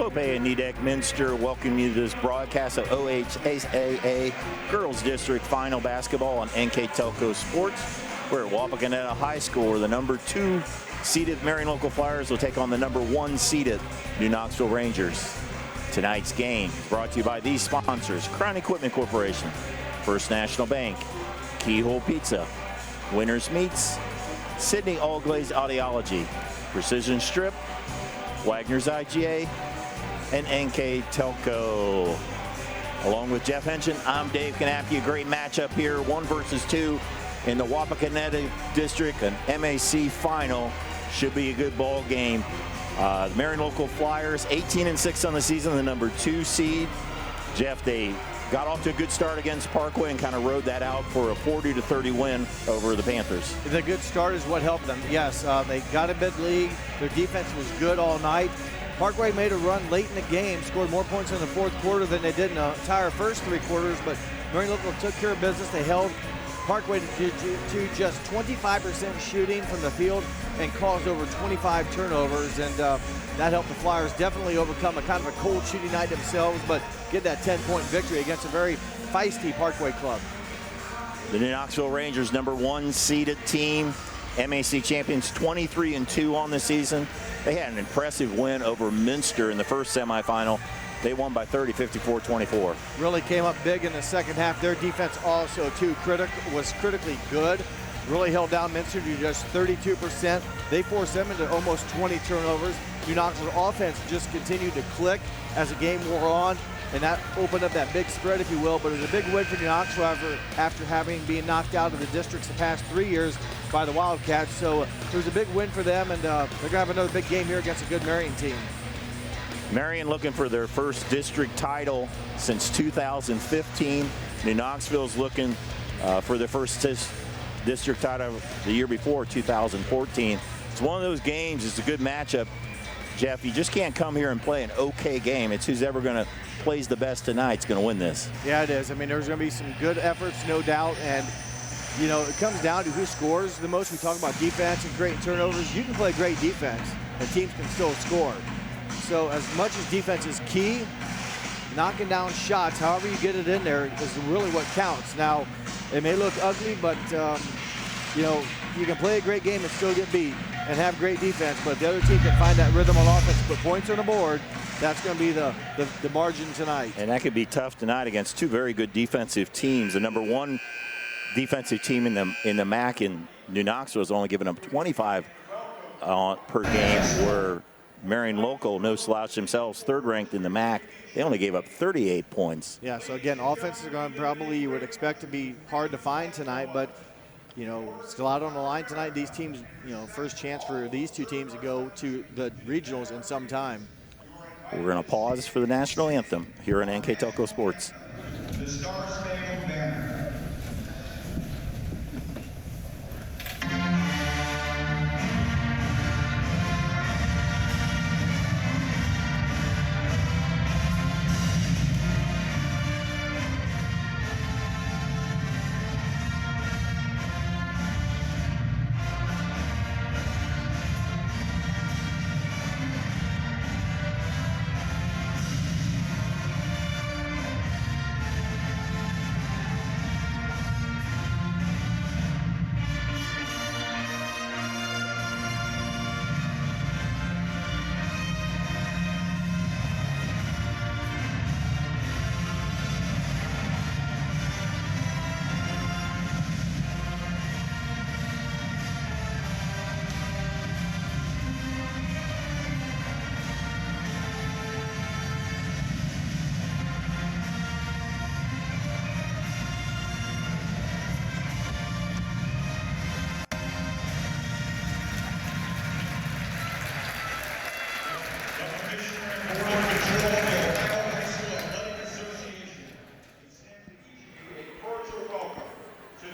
Clope and Nidek Minster welcome you to this broadcast of OHSAA Girls District Final Basketball on NKTelco Sports. We're at Wapakoneta High School, where the number 2 seeded Marion Local Flyers will take on the number 1 seeded New Knoxville Rangers. Tonight's game brought to you by these sponsors: Crown Equipment Corporation, First National Bank, Keyhole Pizza, Winners Meats, Sydney All Glazed Audiology, Precision Strip, Wagner's IGA, and NKTelco. Along with Jeff Henshin, I'm Dave Knappy. A great matchup here, 1 versus 2 in the Wapakoneta District, an MAC final. Should be a good ball game. The Marion Local Flyers, 18-6 on the season, the number 2 seed. Jeff, they got off to a good start against Parkway and kind of rode that out for a 40-30 win over the Panthers. The good start is what helped them. Yes, they got a mid-league. Their defense was good all night. Parkway made a run late in the game, scored more points in the fourth quarter than they did in the entire first 3 quarters, but Marion Local took care of business. They held Parkway to just 25% shooting from the field and caused over 25 turnovers, and that helped the Flyers definitely overcome a kind of a cold shooting night themselves, but get that 10-point victory against a very feisty Parkway club. The New Knoxville Rangers, number 1 seeded team, MAC champions, 23-2 on the season. They had an impressive win over Minster in the first semifinal. They won by 30, 54-24. Really came up big in the second half. Their defense also, too, was critically good. Really held down Minster to just 32%. They forced them into almost 20 turnovers. New Knoxville's offense just continued to click as the game wore on, and that opened up that big spread, if you will. But it was a big win for New Knoxville after having been knocked out of the districts the past 3 years by the Wildcats. So it was a big win for them, and they're going to have another big game here against a good Marion team. Marion looking for their first district title since 2015. New Knoxville's looking for their first district title the year before, 2014. It's one of those games. It's a good matchup. Jeff, you just can't come here and play an okay game. It's who's ever going to plays the best tonight is going to win this. Yeah, it is. I mean, there's going to be some good efforts, no doubt, and you know, it comes down to who scores the most. We talk about defense and great turnovers. You can play great defense, and teams can still score. So as much as defense is key, knocking down shots, however you get it in there, is really what counts. Now, it may look ugly, but you know, you can play a great game and still get beat and have great defense, but if the other team can find that rhythm on offense, put points on the board, that's going to be the margin tonight. And that could be tough tonight against 2 very good defensive teams. The number 1 defensive team in the MAC in New Knoxville is only giving up 25 per game, where Marion Local, no slouch themselves, 3rd ranked in the MAC, they only gave up 38 points. Yeah, so again, offenses are going to probably, you would expect to be hard to find tonight, but you know, still out on the line tonight. These teams, you know, first chance for these 2 teams to go to the regionals in some time. We're going to pause for the national anthem here on NKTelco Sports. The Star-Spangled Banner.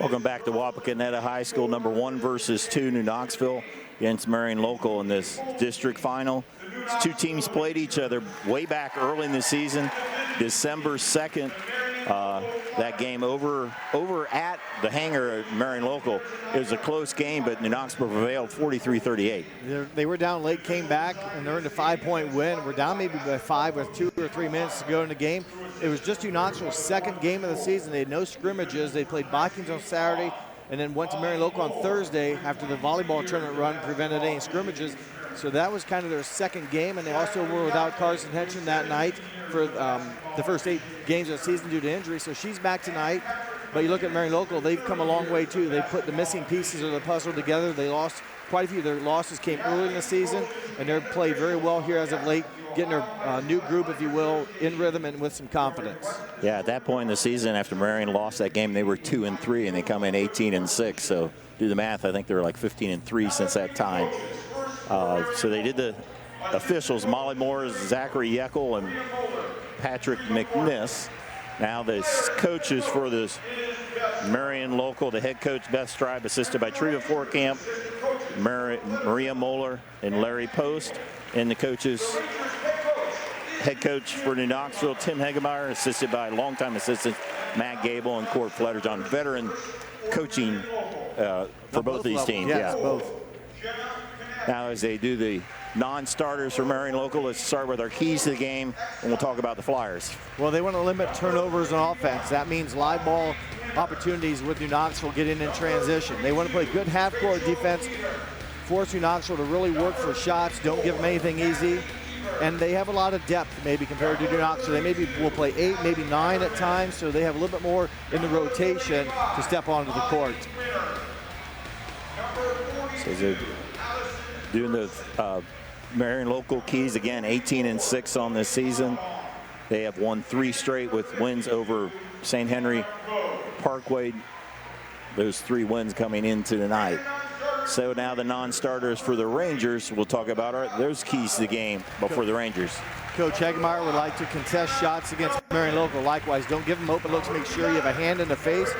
Welcome back to Wapakoneta High School, number 1 versus 2, New Knoxville against Marion Local in this district final. These 2 teams played each other way back early in the season, December 2nd that game over at the hangar at Marion Local. It was a close game, but New Knoxville prevailed 43-38. They were down late, came back, and earned a 5-point win. We're down maybe by 5 with 2 or 3 minutes to go in the game. It was just New Knoxville's second game of the season. They had no scrimmages. They played Vikings on Saturday and then went to Marion Local on Thursday after the volleyball tournament run prevented any scrimmages. So that was kind of their second game, and they also were without Carson Henson that night for the first 8 games of the season due to injury. So she's back tonight. But you look at Marion Local, they've come a long way too. They put the missing pieces of the puzzle together. They lost quite a few of their losses came early in the season, and they're played very well here as of late, getting their new group, if you will, in rhythm and with some confidence. Yeah, at that point in the season, after Marion lost that game, they were 2-3, and they come in 18-6. So do the math. I think they were like 15-3 since that time. So they did the officials, Molly Moore, Zachary Yeckel, and Patrick McNiss. Now the coaches for this Marion Local, the head coach Beth Stribe, assisted by Treva Forkamp, Maria Moeller, and Larry Post. And the coaches, head coach for New Knoxville, Tim Hegemeyer, assisted by longtime assistants Matt Gable and Court Fletterjohn. Veteran coaching for both these teams. Yes, yeah, both. Now as they do the non-starters for Marion Local, let's start with our keys to the game, and we'll talk about the Flyers. Well, they want to limit turnovers on offense. That means live ball opportunities with New Knoxville getting in transition. They want to play good half-court defense, force New Knoxville to really work for shots, don't give them anything easy. And they have a lot of depth maybe compared to New Knoxville. They maybe will play 8, maybe 9 at times, so they have a little bit more in the rotation to step onto the court. So they're doing the Marion Local keys again, 18-6 on this season. They have won 3 straight with wins over St. Henry, Parkway. Those 3 wins coming into tonight. So now the non-starters for the Rangers. We'll talk about those keys to the game before the Rangers. Coach Hegemeyer would like to contest shots against Marion Local. Likewise, don't give them open looks. Make sure you have a hand in the face.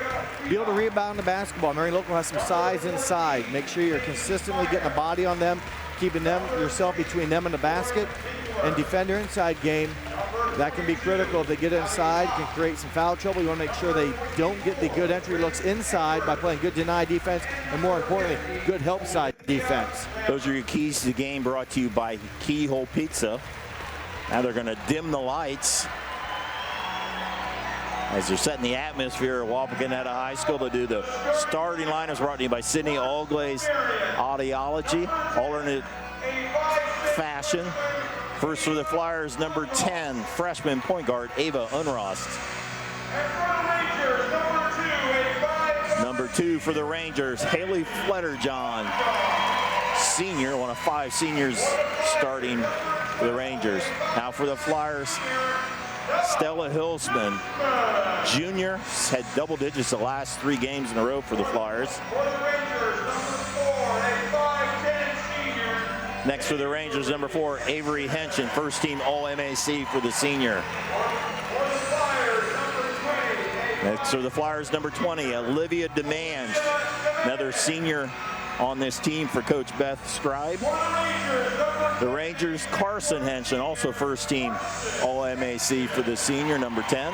Be able to rebound the basketball. Marion Local has some size inside. Make sure you're consistently getting a body on them, keeping yourself between them and the basket, and defend their inside game. That can be critical. If they get inside, can create some foul trouble. You want to make sure they don't get the good entry looks inside by playing good deny defense, and more importantly, good help side defense. Those are your keys to the game, brought to you by Keyhole Pizza. Now they're going to dim the lights as they're setting the atmosphere at Wapakoneta High School. They do the starting lineups, brought to you by Sydney Allglaze Audiology, alternate fashion. First for the Flyers, number 10, freshman point guard Ava Unrost. Number 2 for the Rangers, Haley Fletterjohn, senior, one of 5 seniors starting for the Rangers. Now for the Flyers, Stella Hilsman, junior, had double digits the last 3 games in a row for the Flyers. Next for the Rangers, number 4, Avery Henson, first team All-MAC for the senior. Next for the Flyers, number 20, Olivia Demange, another senior on this team for Coach Beth Stribe. The Rangers, Carson Henson, also first team All-MAC for the senior, number 10.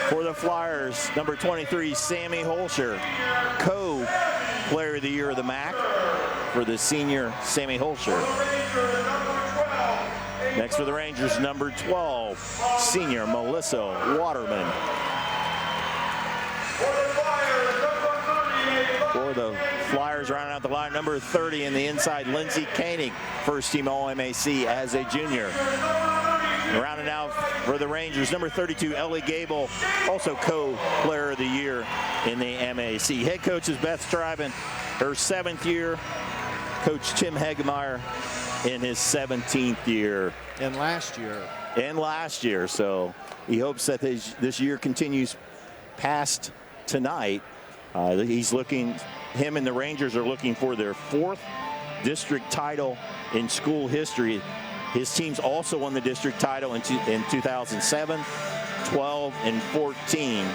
For the Flyers, number 23, Sammy Holscher, co-player of the year of the MAC for the senior Sammy Holscher. Next for the Rangers, number 12, senior Melissa Waterman. For the Flyers, rounding out the line, number 30 in the inside, Lindsay Koenig, first team All-MAC as a junior. Rounding out for the Rangers, number 32, Ellie Gable, also co-player of the year in the MAC. Head coach is Beth Striben, her 7th year. Coach Tim Hegemeyer in his 17th year. And last year. So he hopes that this year continues past tonight. Him and the Rangers are looking for their 4th district title in school history. His teams also won the district title in 2007, 12, and 14.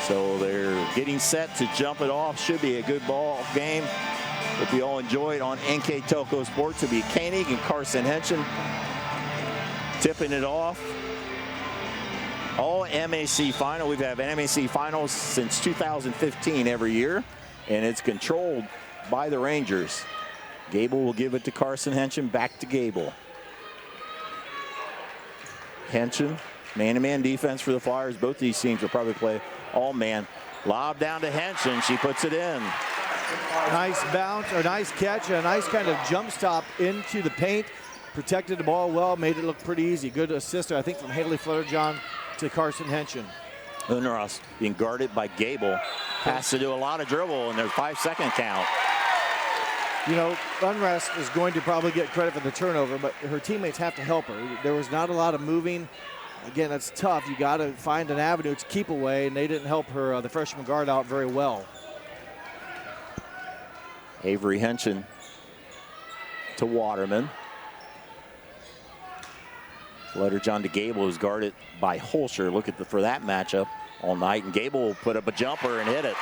So they're getting set to jump it off. Should be a good ball game. Hope you all enjoy it on NKTelco Sports. It'll be Koenig and Carson Henson tipping it off. All MAC final. We've had MAC finals since 2015 every year, and it's controlled by the Rangers. Gable will give it to Carson Henson, back to Gable. Henson, man-to-man defense for the Flyers. Both these teams will probably play all-man. Lob down to Henson, she puts it in. Nice bounce, or nice catch, a nice kind of jump stop into the paint. Protected the ball well, made it look pretty easy. Good assist, I think, from Haley Flutterjohn to Carson Henson. Unruss being guarded by Gable. Has to do a lot of dribble, and there's 5-second count. You know, Unrest is going to probably get credit for the turnover, but her teammates have to help her. There was not a lot of moving. Again, that's tough. You got to find an avenue to keep away, and they didn't help her, the freshman guard, out very well. Avery Henson to Waterman. Flutterjohn to Gable, who's guarded by Holscher. Look at for that matchup all night, and Gable will put up a jumper and hit it.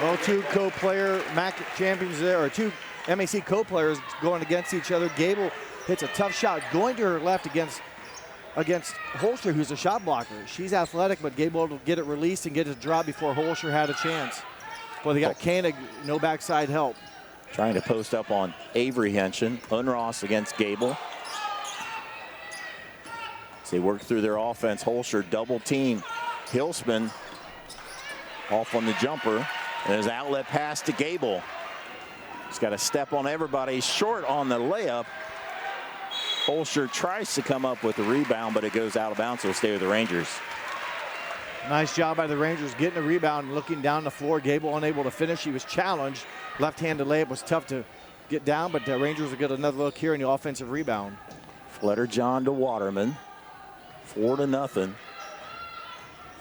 Well, two co-player MAC champions there, or two MAC co-players going against each other. Gable hits a tough shot going to her left against Holscher, who's a shot blocker. She's athletic, but Gable will get it released and get it dropped before Holscher had a chance. Well, they got Koenig, no backside help. Trying to post up on Avery Henson. Unross against Gable. As they work through their offense, Holscher double team. Hilsman off on the jumper. And his outlet pass to Gable. He's got to step on everybody. He's short on the layup. Holscher tries to come up with the rebound, but it goes out of bounds, so it'll stay with the Rangers. Nice job by the Rangers getting a rebound and looking down the floor. Gable unable to finish. He was challenged. Left-handed layup was tough to get down, but the Rangers will get another look here in the offensive rebound. Flutterjohn to Waterman. 4-0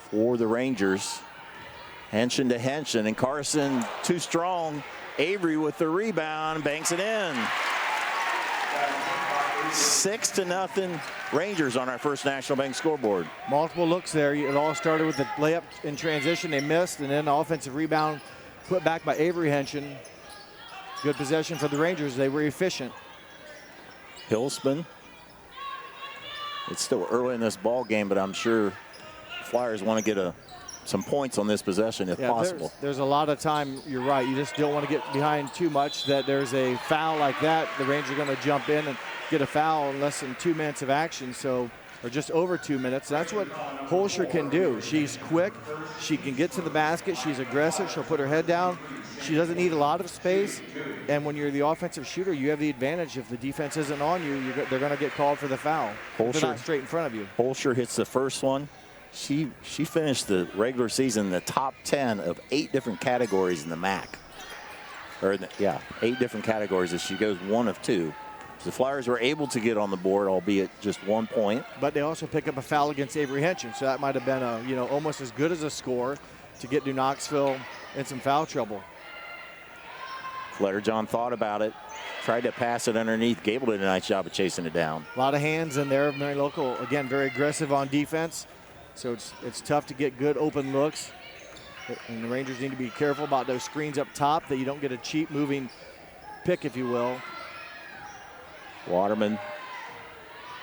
for the Rangers. Henson to Henson, and Carson too strong. Avery with the rebound, banks it in. 6-0 Rangers on our First National Bank scoreboard. Multiple looks there. It all started with the layup in transition. They missed, and then the offensive rebound put back by Avery Henson. Good possession for the Rangers. They were efficient. Hilsman. It's still early in this ball game, but I'm sure Flyers want to get some points on this possession if possible. There's a lot of time, you're right. You just don't want to get behind too much that there's a foul like that. The Rangers are going to jump in and get a foul in less than 2 minutes of action, or just over 2 minutes. That's what Holscher can do. She's quick. She can get to the basket. She's aggressive. She'll put her head down. She doesn't need a lot of space. And when you're the offensive shooter, you have the advantage. If the defense isn't on you, they're going to get called for the foul. They're not straight in front of you. Holscher hits the first one. She finished the regular season in the top 10 of 8 different categories in the MAC. 8 different categories as she goes 1 of 2. So the Flyers were able to get on the board, albeit just 1 point. But they also pick up a foul against Avery Henson, so that might have been almost as good as a score to get New Knoxville in some foul trouble. Flutterjohn thought about it, tried to pass it underneath. Gable did a nice job of chasing it down. A lot of hands in there. Very local, again, very aggressive on defense. So it's tough to get good open looks. And the Rangers need to be careful about those screens up top, that you don't get a cheap moving pick, if you will. Waterman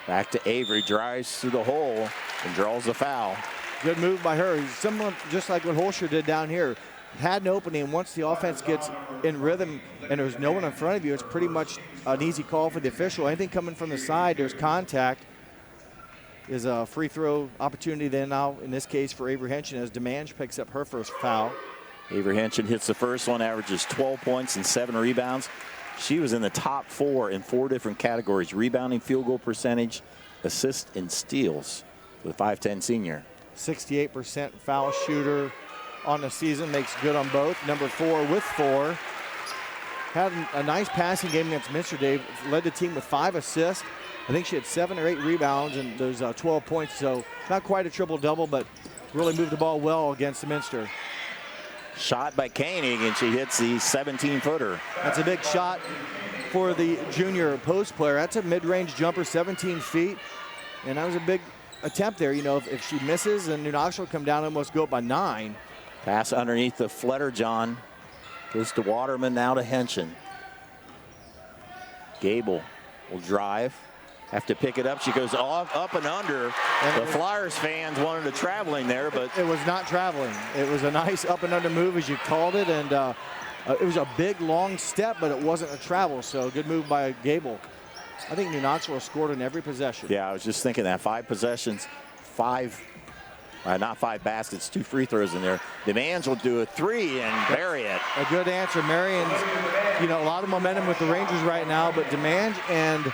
back to Avery, drives through the hole and draws the foul. Good move by her. He's similar, just like what Holscher did down here. Had an opening. Once the offense gets in rhythm and there's no one in front of you, it's pretty much an easy call for the official. Anything coming from the side, there's contact. Is a free throw opportunity then now, in this case, for Avery Henson, as Demange picks up her first foul. Avery Henson hits the first one, averages 12 points and 7 rebounds. She was in the top 4 in 4 different categories: rebounding, field goal percentage, assists, and steals for the 5'10 senior. 68% foul shooter on the season, makes good on both. Number 4 with 4. Had a nice passing game against Minster. Dave led the team with 5 assists. I think she had 7 or 8 rebounds and those 12 points, so not quite a triple-double, but really moved the ball well against the Minster. Shot by Koenig, and she hits the 17-footer. That's a big shot for the junior post player. That's a mid-range jumper, 17 feet, and that was a big attempt there. You know, if she misses, then New Knoxville will come down and almost go up by 9. Pass underneath the Flutterjohn. Goes to Waterman, now to Henson. Gable will drive. Have to pick it up. She goes off, up and under. And The Flyers fans wanted a traveling there, but it was not traveling. It was a nice up and under move, as you called it, and it was a big, long step, but it wasn't a travel, so good move by Gable. I think New Knoxville scored in every possession. yeah, I was just thinking that 5 possessions, not 5 baskets, 2 free throws in there. Demands will do a 3 and bury it. A good answer. Marion's, a lot of momentum with the Rangers right now, but Demange and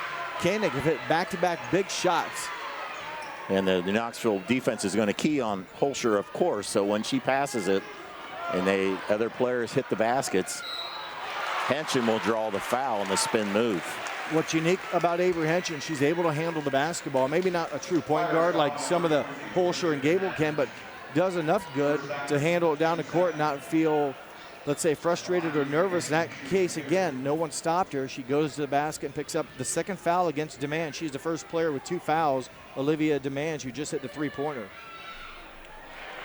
Koenig have hit back-to-back big shots. And the Knoxville defense is going to key on Holscher, of course, so when she passes it and other players hit the baskets, Henson will draw the foul on the spin move. What's unique about Avery Henson, she's able to handle the basketball. Maybe not a true point guard like some of the Holscher and Gable can, but does enough good to handle it down the court and not feel, let's say, frustrated or nervous. In that case, again, no one stopped her. She goes to the basket and picks up the second foul against Demange. She's the first player with 2 fouls, Olivia Demange, who just hit the 3-pointer.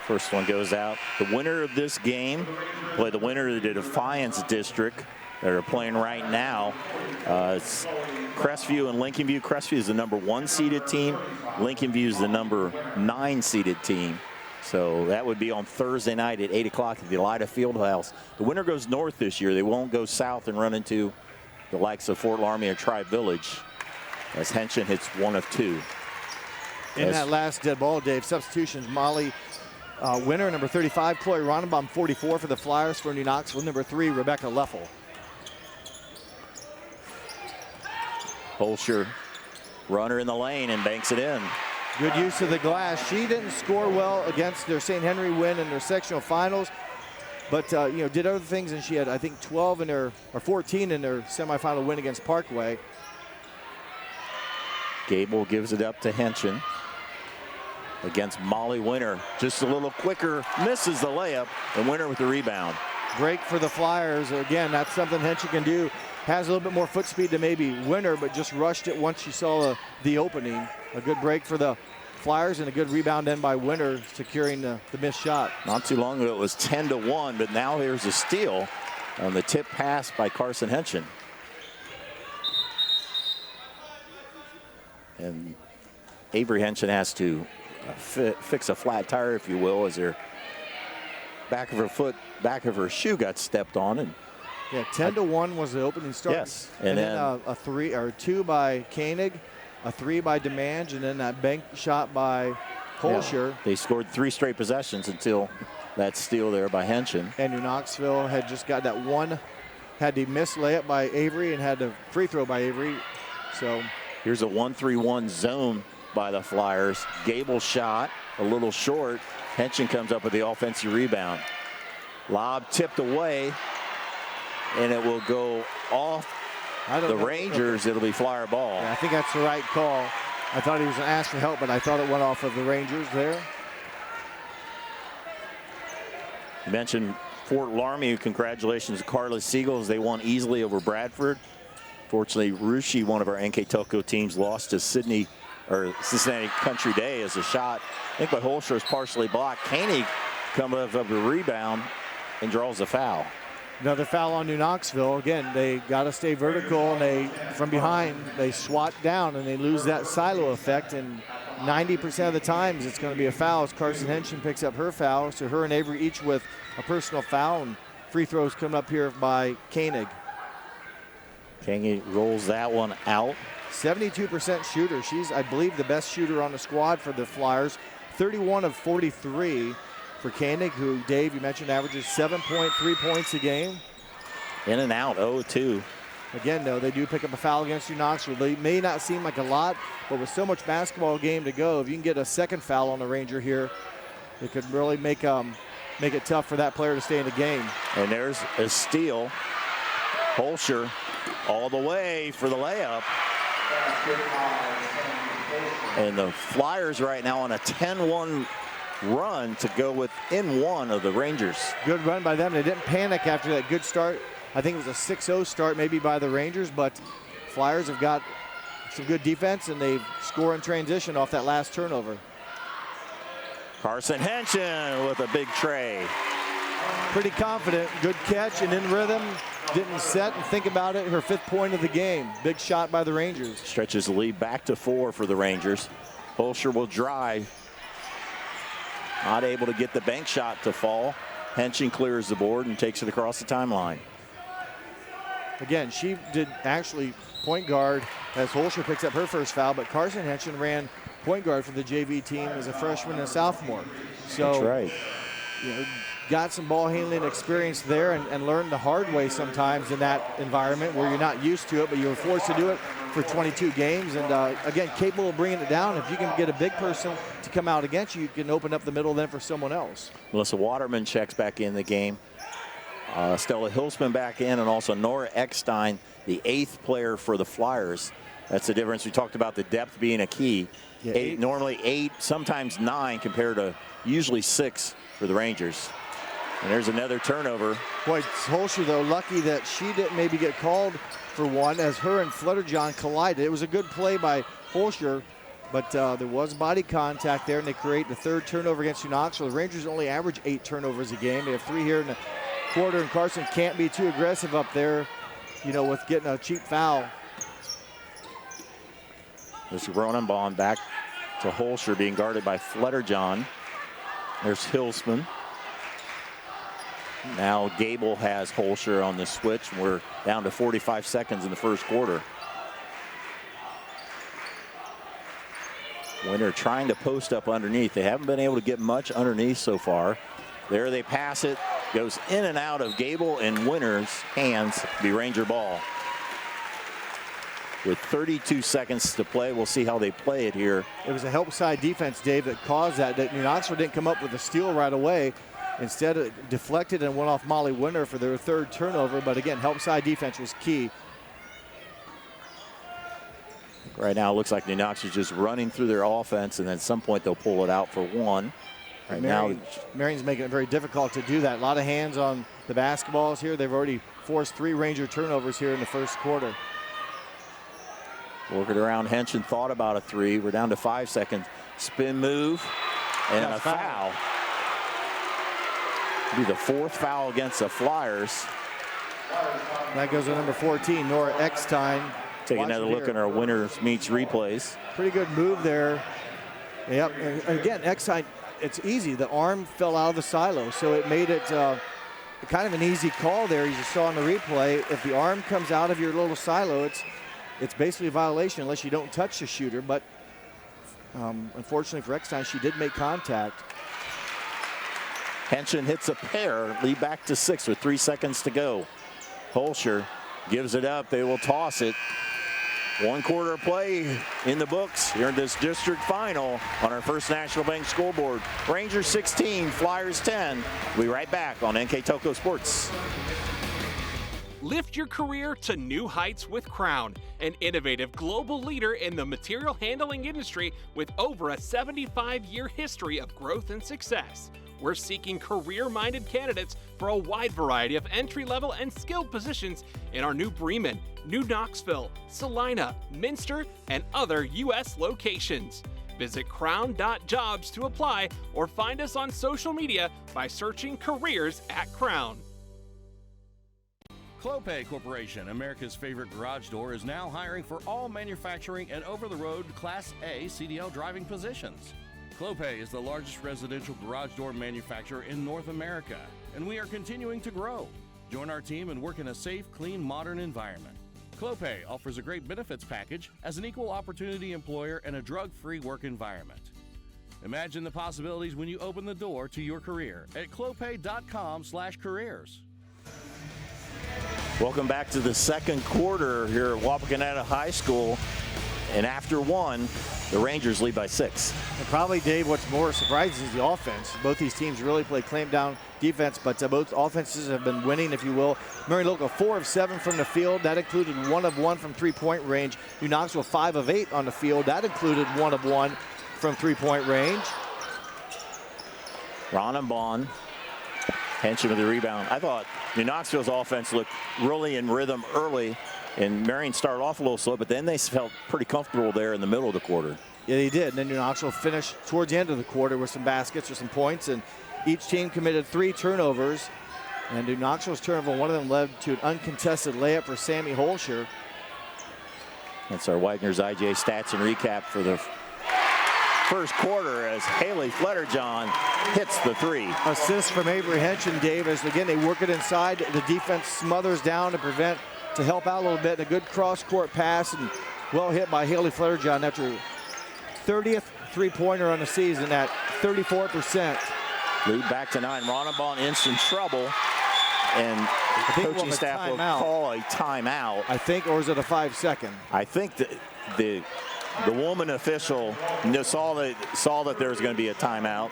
First one goes out. The winner of this game play the winner of the Defiance District that are playing right now. It's Crestview and Lincoln View. Crestview is the number 1 seeded team. Lincoln View is the number 9 seeded team. So that would be on Thursday night at 8 o'clock at the Elida Fieldhouse. The winner goes north this year. They won't go south and run into the likes of Fort Laramie or Tri-Village, as Henson hits 1 of 2. In that last dead ball, Dave, substitutions, Molly Winner, number 35, Chloe Ronenbaum, 44 for the Flyers. For New Knoxville, number 3, Rebecca Leffel. Holscher, runner in the lane and banks it in. Good use of the glass. She didn't score well against their St. Henry win in their sectional finals, but did other things, and she had, I think, 12 in her, or 14 in their semifinal win against Parkway. Gable gives it up to Henson against Molly Winter. Just a little quicker, misses the layup, and Winter with the rebound. Break for the Flyers. Again, that's something Henson can do. Has a little bit more foot speed than maybe Winter, but just rushed it once she saw the opening. A good break for the Flyers and a good rebound in by Winter, securing the missed shot. Not too long ago, it was 10-1, but now here's a steal on the tip pass by Carson Henson. And Avery Henson has to fix a flat tire, if you will, as her back of her foot, back of her shoe got stepped on. And yeah, 10-1 was the opening start. Yes, and then a 3 or 2 by Koenig, a 3 by Demange, and then that bank shot by Holscher. Yeah, they scored 3 straight possessions until that steal there by Henson. And New Knoxville had just got that one, had the missed layup by Avery and had the free throw by Avery. So here's a 1-3-1 zone by the Flyers. Gable shot a little short. Henson comes up with the offensive rebound. Lob tipped away, and it will go off the Rangers. It'll be Flyer ball. Yeah, I think that's the right call. I thought he was going to ask for help, but I thought it went off of the Rangers there. You mentioned Fort Laramie. Congratulations to Carla Siegel. They won easily over Bradford. Fortunately, Rushi, one of our NKTelco teams, lost to Cincinnati Country Day as a shot, I think by Holscher, is partially blocked. Koenig comes up with a rebound and draws a foul. Another foul on New Knoxville. Again, they got to stay vertical, and from behind, they swat down, and they lose that silo effect. And 90% of the times, it's going to be a foul as Carson Henson picks up her foul. So her and Avery each with a personal foul, and free throws coming up here by Koenig. Koenig rolls that one out. 72% shooter. She's, I believe, the best shooter on the squad for the Flyers. 31 of 43 for Koenig, who, Dave, you mentioned averages 7.3 points a game. In and out, 0-2. Again, though, they do pick up a foul against New Knoxville. They may not seem like a lot, but with so much basketball game to go, if you can get a second foul on the Ranger here, it could really make it tough for that player to stay in the game. And there's a steal. Holscher all the way for the layup. And the Flyers right now on a 10-1 run to go within 1 of the Rangers. Good run by them. They didn't panic after that good start. I think it was a 6-0 start maybe by the Rangers, but Flyers have got some good defense, and they score in transition off that last turnover. Carson Henson with a big tray. Pretty confident, good catch and in rhythm. Didn't set and think about it. Her 5th point of the game. Big shot by the Rangers. Stretches the lead back to 4 for the Rangers. Holscher will drive. Not able to get the bank shot to fall. Henson clears the board and takes it across the timeline. Again, she did actually point guard as Holscher picks up her first foul, but Carson Henson ran point guard for the JV team as a freshman and a sophomore. So, that's right. You know, got some ball handling experience there and learned the hard way sometimes in that environment where you're not used to it, but you were forced to do it for 22 games. And again, capable of bringing it down. If you can get a big person to come out against you, you can open up the middle then for someone else. Melissa Waterman checks back in the game. Stella Hilsman back in, and also Nora Eckstein, the 8th player for the Flyers. That's the difference. We talked about the depth being a key. Yeah, normally 8, sometimes 9 compared to usually 6 for the Rangers. And there's another turnover. Boy, Holscher, though, lucky that she didn't maybe get called for one as her and Flutterjohn collided. It was a good play by Holscher, but there was body contact there, and they create the 3rd turnover against New Knoxville. The Rangers only average 8 turnovers a game. They have 3 here in the quarter, and Carson can't be too aggressive up there, you know, with getting a cheap foul. This Ronenbaum back to Holscher, being guarded by Flutterjohn. There's Hilsman. Now Gable has Holscher on the switch. We're down to 45 seconds in the first quarter. Winter trying to post up underneath. They haven't been able to get much underneath so far. There they pass it. Goes in and out of Gable and Winter's hands. Be Ranger ball. With 32 seconds to play, we'll see how they play it here. It was a help side defense, Dave, that caused that. New Knoxville didn't come up with a steal right away. Instead, it deflected and went off Molly Winter for their 3rd turnover. But again, help side defense was key. Right now, it looks like New Knoxville is just running through their offense, and at some point they'll pull it out for one. Right now, Marion's making it very difficult to do that. A lot of hands on the basketballs here. They've already forced 3 Ranger turnovers here in the first quarter. Working around, Henson thought about a 3. We're down to 5 seconds. Spin move and a foul. Be the 4th foul against the Flyers. That goes to number 14, Nora Eckstein. Take another look at our winners meets replays. Pretty good move there. Yep, and again, Eckstein, it's easy. The arm fell out of the silo, so it made it kind of an easy call there, as you saw in the replay. If the arm comes out of your little silo, it's basically a violation unless you don't touch the shooter. But unfortunately for Eckstein, she did make contact. Henson hits a pair, lead back to 6 with 3 seconds to go. Holscher gives it up. They will toss it. 1 quarter of play in the books here in this district final on our First National Bank scoreboard. Rangers 16, Flyers 10. We'll be right back on NKTelco Sports. Lift your career to new heights with Crown, an innovative global leader in the material handling industry with over a 75-year history of growth and success. We're seeking career-minded candidates for a wide variety of entry-level and skilled positions in our new Bremen, New Knoxville, Salina, Minster, and other U.S. locations. Visit crown.jobs to apply or find us on social media by searching Careers at Crown. Clopay Corporation, America's favorite garage door, is now hiring for all manufacturing and over-the-road Class A CDL driving positions. Clopay is the largest residential garage door manufacturer in North America, and we are continuing to grow. Join our team and work in a safe, clean, modern environment. Clopay offers a great benefits package as an equal opportunity employer and a drug-free work environment. Imagine the possibilities when you open the door to your career at clopay.com/careers. Welcome back to the second quarter here at Wapakoneta High School. And after 1, the Rangers lead by 6. And probably, Dave, what's more surprising is the offense. Both these teams really play clamp down defense, but both offenses have been winning, if you will. Marion Local 4 of 7 from the field. That included 1 of 1 from 3-point range. New Knoxville 5 of 8 on the field. That included 1 of 1 from 3-point range. Ronenbaum, Henson with the rebound. I thought New Knoxville's offense looked really in rhythm early. And Marion started off a little slow, but then they felt pretty comfortable there in the middle of the quarter. Yeah, they did. And then New Knoxville finished towards the end of the quarter with some baskets or some points, and each team committed 3 turnovers. And New Knoxville's turnover, one of them led to an uncontested layup for Sammy Holscher. That's our Widener's IGA stats and recap for the first quarter as Haley Flutterjohn hits the three. Assist from Avery Henson, Davis. Again, they work it inside. The defense smothers down to help out a little bit. A good cross-court pass and well hit by Haley Flutterjohn after 30th three-pointer on the season at 34%. Lead back to 9. Ronnebaum instant trouble. And the coaching staff will call a timeout. I think, or is it a 5-second? I think that the woman official saw that there was going to be a timeout.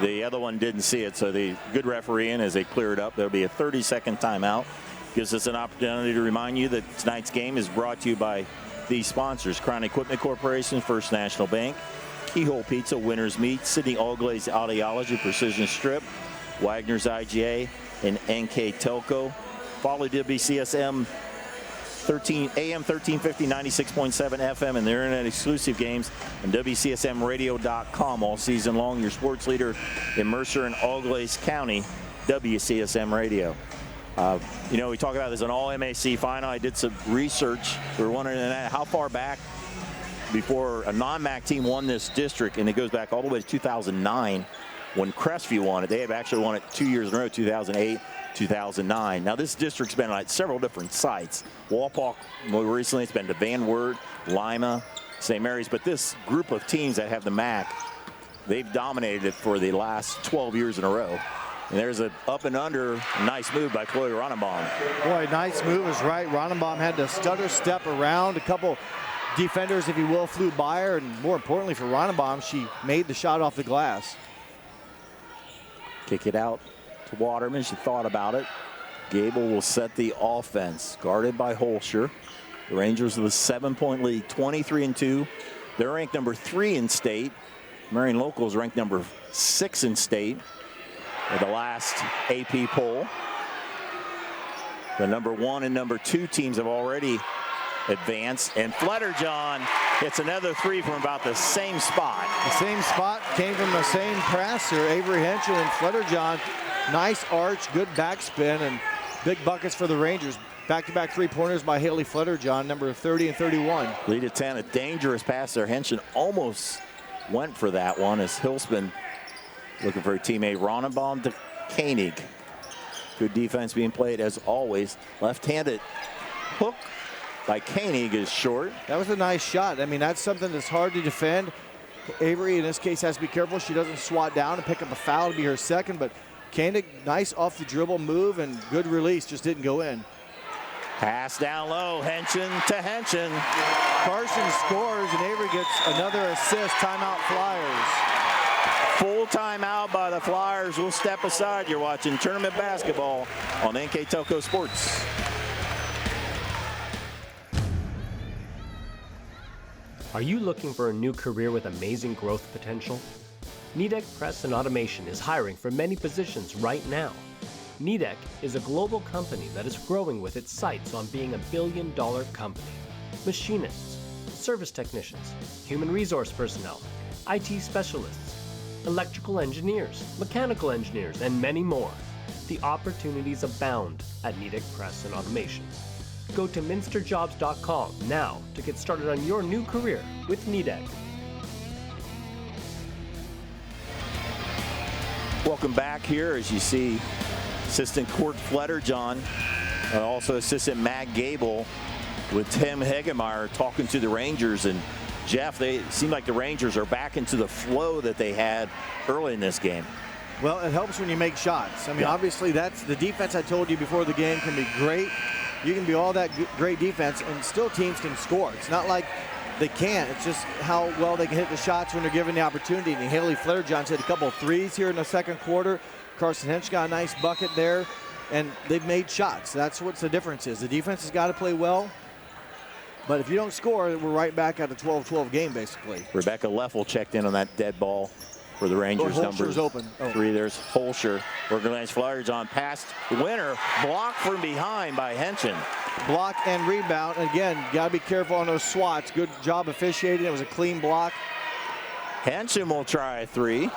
The other one didn't see it, so the good refereeing as they clear it up. There'll be a 30-second timeout. Gives us an opportunity to remind you that tonight's game is brought to you by these sponsors: Crown Equipment Corporation, First National Bank, Keyhole Pizza, Winners Meat, Sydney All-Glaze Audiology, Precision Strip, Wagner's IGA, and NKTelco. Follow WCSM AM 1350, 96.7 FM, and their internet exclusive games on WCSMradio.com all season long. Your sports leader in Mercer and All-Glaze County, WCSM Radio. We talk about this an all-MAC final. I did some research. We were wondering how far back before a non-MAC team won this district, and it goes back all the way to 2009 when Crestview won it. They have actually won it 2 years in a row, 2008, 2009. Now, this district's been at several different sites. Wapak, more recently, it's been to Van Wert, Lima, St. Mary's. But this group of teams that have the MAC, they've dominated it for the last 12 years in a row. And there's an up and under, nice move by Chloe Ronnebaum. Boy, nice move is right. Ronnebaum had to stutter step around. A couple defenders, if you will, flew by her. And more importantly for Ronnebaum, she made the shot off the glass. Kick it out to Waterman. She thought about it. Gable will set the offense, guarded by Holscher. The Rangers with a 7-point lead, 23-2. They're ranked number 3 in state. Marion Local is ranked number 6 in state with the last AP poll. The number 1 and number 2 teams have already advanced, and Flutterjohn hits another three from about the same spot. The same spot came from the same presser, Avery Henson and Flutterjohn. Nice arch, good backspin, and big buckets for the Rangers. Back-to-back three-pointers by Haley Flutterjohn, number 30 and 31. Lead at 10, a dangerous pass there. Henson almost went for that one as Hilsman looking for a teammate. Ronnebaum to Koenig. Good defense being played as always. Left-handed hook by Koenig is short. That was a nice shot. I mean, that's something that's hard to defend. Avery, in this case, has to be careful she doesn't swat down and pick up a foul to be her second, but Koenig, nice off the dribble move and good release, just didn't go in. Pass down low, Henson to Henson. Carson scores and Avery gets another assist. Timeout Flyers. Full timeout by the Flyers. We'll step aside. You're watching tournament basketball on NKTelco Sports. Are you looking for a new career with amazing growth potential? Nidec Press and Automation is hiring for many positions right now. Nidec is a global company that is growing with its sights on being a billion-dollar company. Machinists, service technicians, human resource personnel, IT specialists, electrical engineers, mechanical engineers, and many more. The opportunities abound at Nidec Press and Automation. Go to minsterjobs.com now to get started on your new career with Nidec. Welcome back here as you see assistant Court Flutterjohn and also assistant Matt Gable with Tim Hegemeyer talking to the Rangers. And Jeff, they seem like the Rangers are back into the flow that they had early in this game. Well, it helps when you make shots. I mean, obviously that's the defense I told you before the game can be great. You can be all that great defense and still teams can score. It's not like they can't. It's just how well they can hit the shots when they're given the opportunity. And Haley Flutterjohn's hit a couple of threes here in the second quarter. Carson Hench got a nice bucket there, and they've made shots. That's what the difference is. The defense has got to play well, but if you don't score, we're right back at a 12-12 game, basically. Rebecca Leffel checked in on that dead ball for the Rangers. Number open. 3. There's Holscher. Working Lance Flutterjohn past winner. Blocked from behind by Henson. Block and rebound. Again, got to be careful on those swats. Good job officiating. It was a clean block. Henson will try a 3.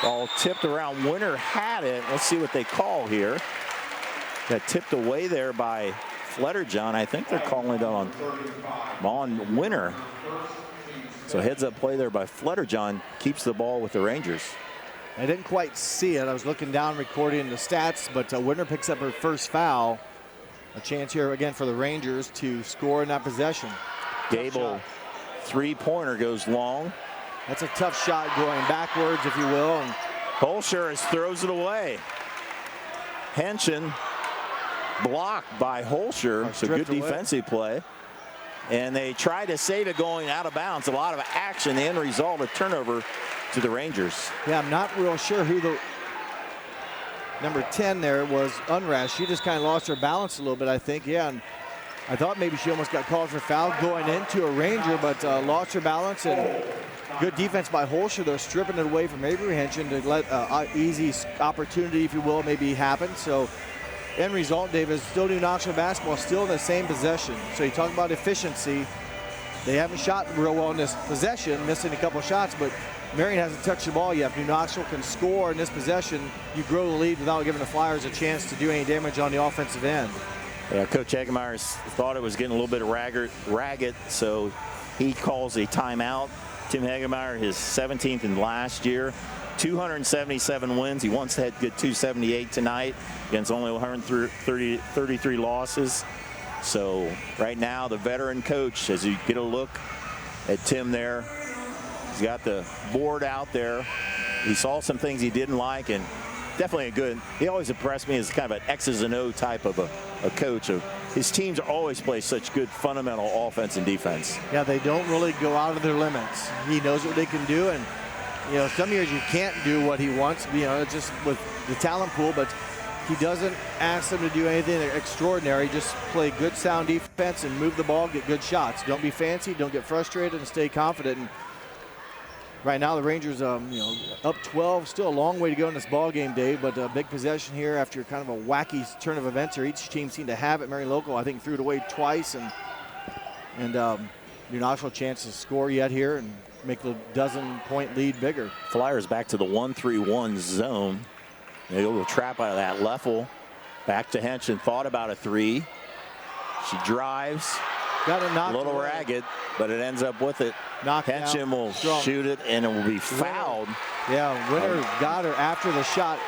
Ball tipped around. Winner had it. Let's see what they call here. Got tipped away there by Flutterjohn. I think they're calling it on Winner. So heads-up play there by Flutterjohn keeps the ball with the Rangers. I didn't quite see it. I was looking down, recording the stats, but Winter picks up her first foul. A chance here again for the Rangers to score in that possession. Gable, three-pointer goes long. That's a tough shot going backwards, if you will. And Holscher throws it away. Henshin blocked by Holscher. So good defensive play. And they try to save it going out of bounds. A lot of action. The end result, a turnover to the Rangers. Yeah, I'm not real sure who the number 10 there was. Unrash. She just kind of lost her balance a little bit, I think. Yeah, and I thought maybe she almost got called for foul going into a Ranger, but lost her balance. And good defense by Holscher. They're stripping it away from Avery Henshin to let easy opportunity, if you will, maybe happen. So end result, David, still New Knoxville basketball, still in the same possession. So you talk about efficiency. They haven't shot real well in this possession, missing a couple shots, but Marion hasn't touched the ball yet. If New Knoxville can score in this possession, you grow the lead without giving the Flyers a chance to do any damage on the offensive end. Yeah, Coach Eggemeyer thought it was getting a little bit ragged, so he calls a timeout. Tim Eggemeyer, his 17th in last year. 277 wins. He once had good 278 tonight against only 133 losses. So right now, the veteran coach, as you get a look at Tim there, he's got the board out there. He saw some things he didn't like, and definitely a good. He always impressed me as kind of an X's and O type of a coach. His teams always play such good fundamental offense and defense. Yeah, they don't really go out of their limits. He knows what they can do, and you know, some years you can't do what he wants, you know, just with the talent pool, but he doesn't ask them to do anything extraordinary. Just play good, sound defense and move the ball, get good shots. Don't be fancy, don't get frustrated, and stay confident. And right now, the Rangers, you know, up 12, still a long way to go in this ball game, Dave, but a big possession here after kind of a wacky turn of events here. Each team seemed to have it. Marion Local, I think, threw it away twice, and New Knoxville chance to score yet here and make the dozen-point lead bigger. Flyers back to the 1-3-1 zone. They go to trap out of that. Leffel back to Henshin. Thought about a three. She drives. Got it knocked a little away. Ragged, but it ends up with it. Henshin will shoot it, and it will be fouled. Yeah, Winter got her after the shot.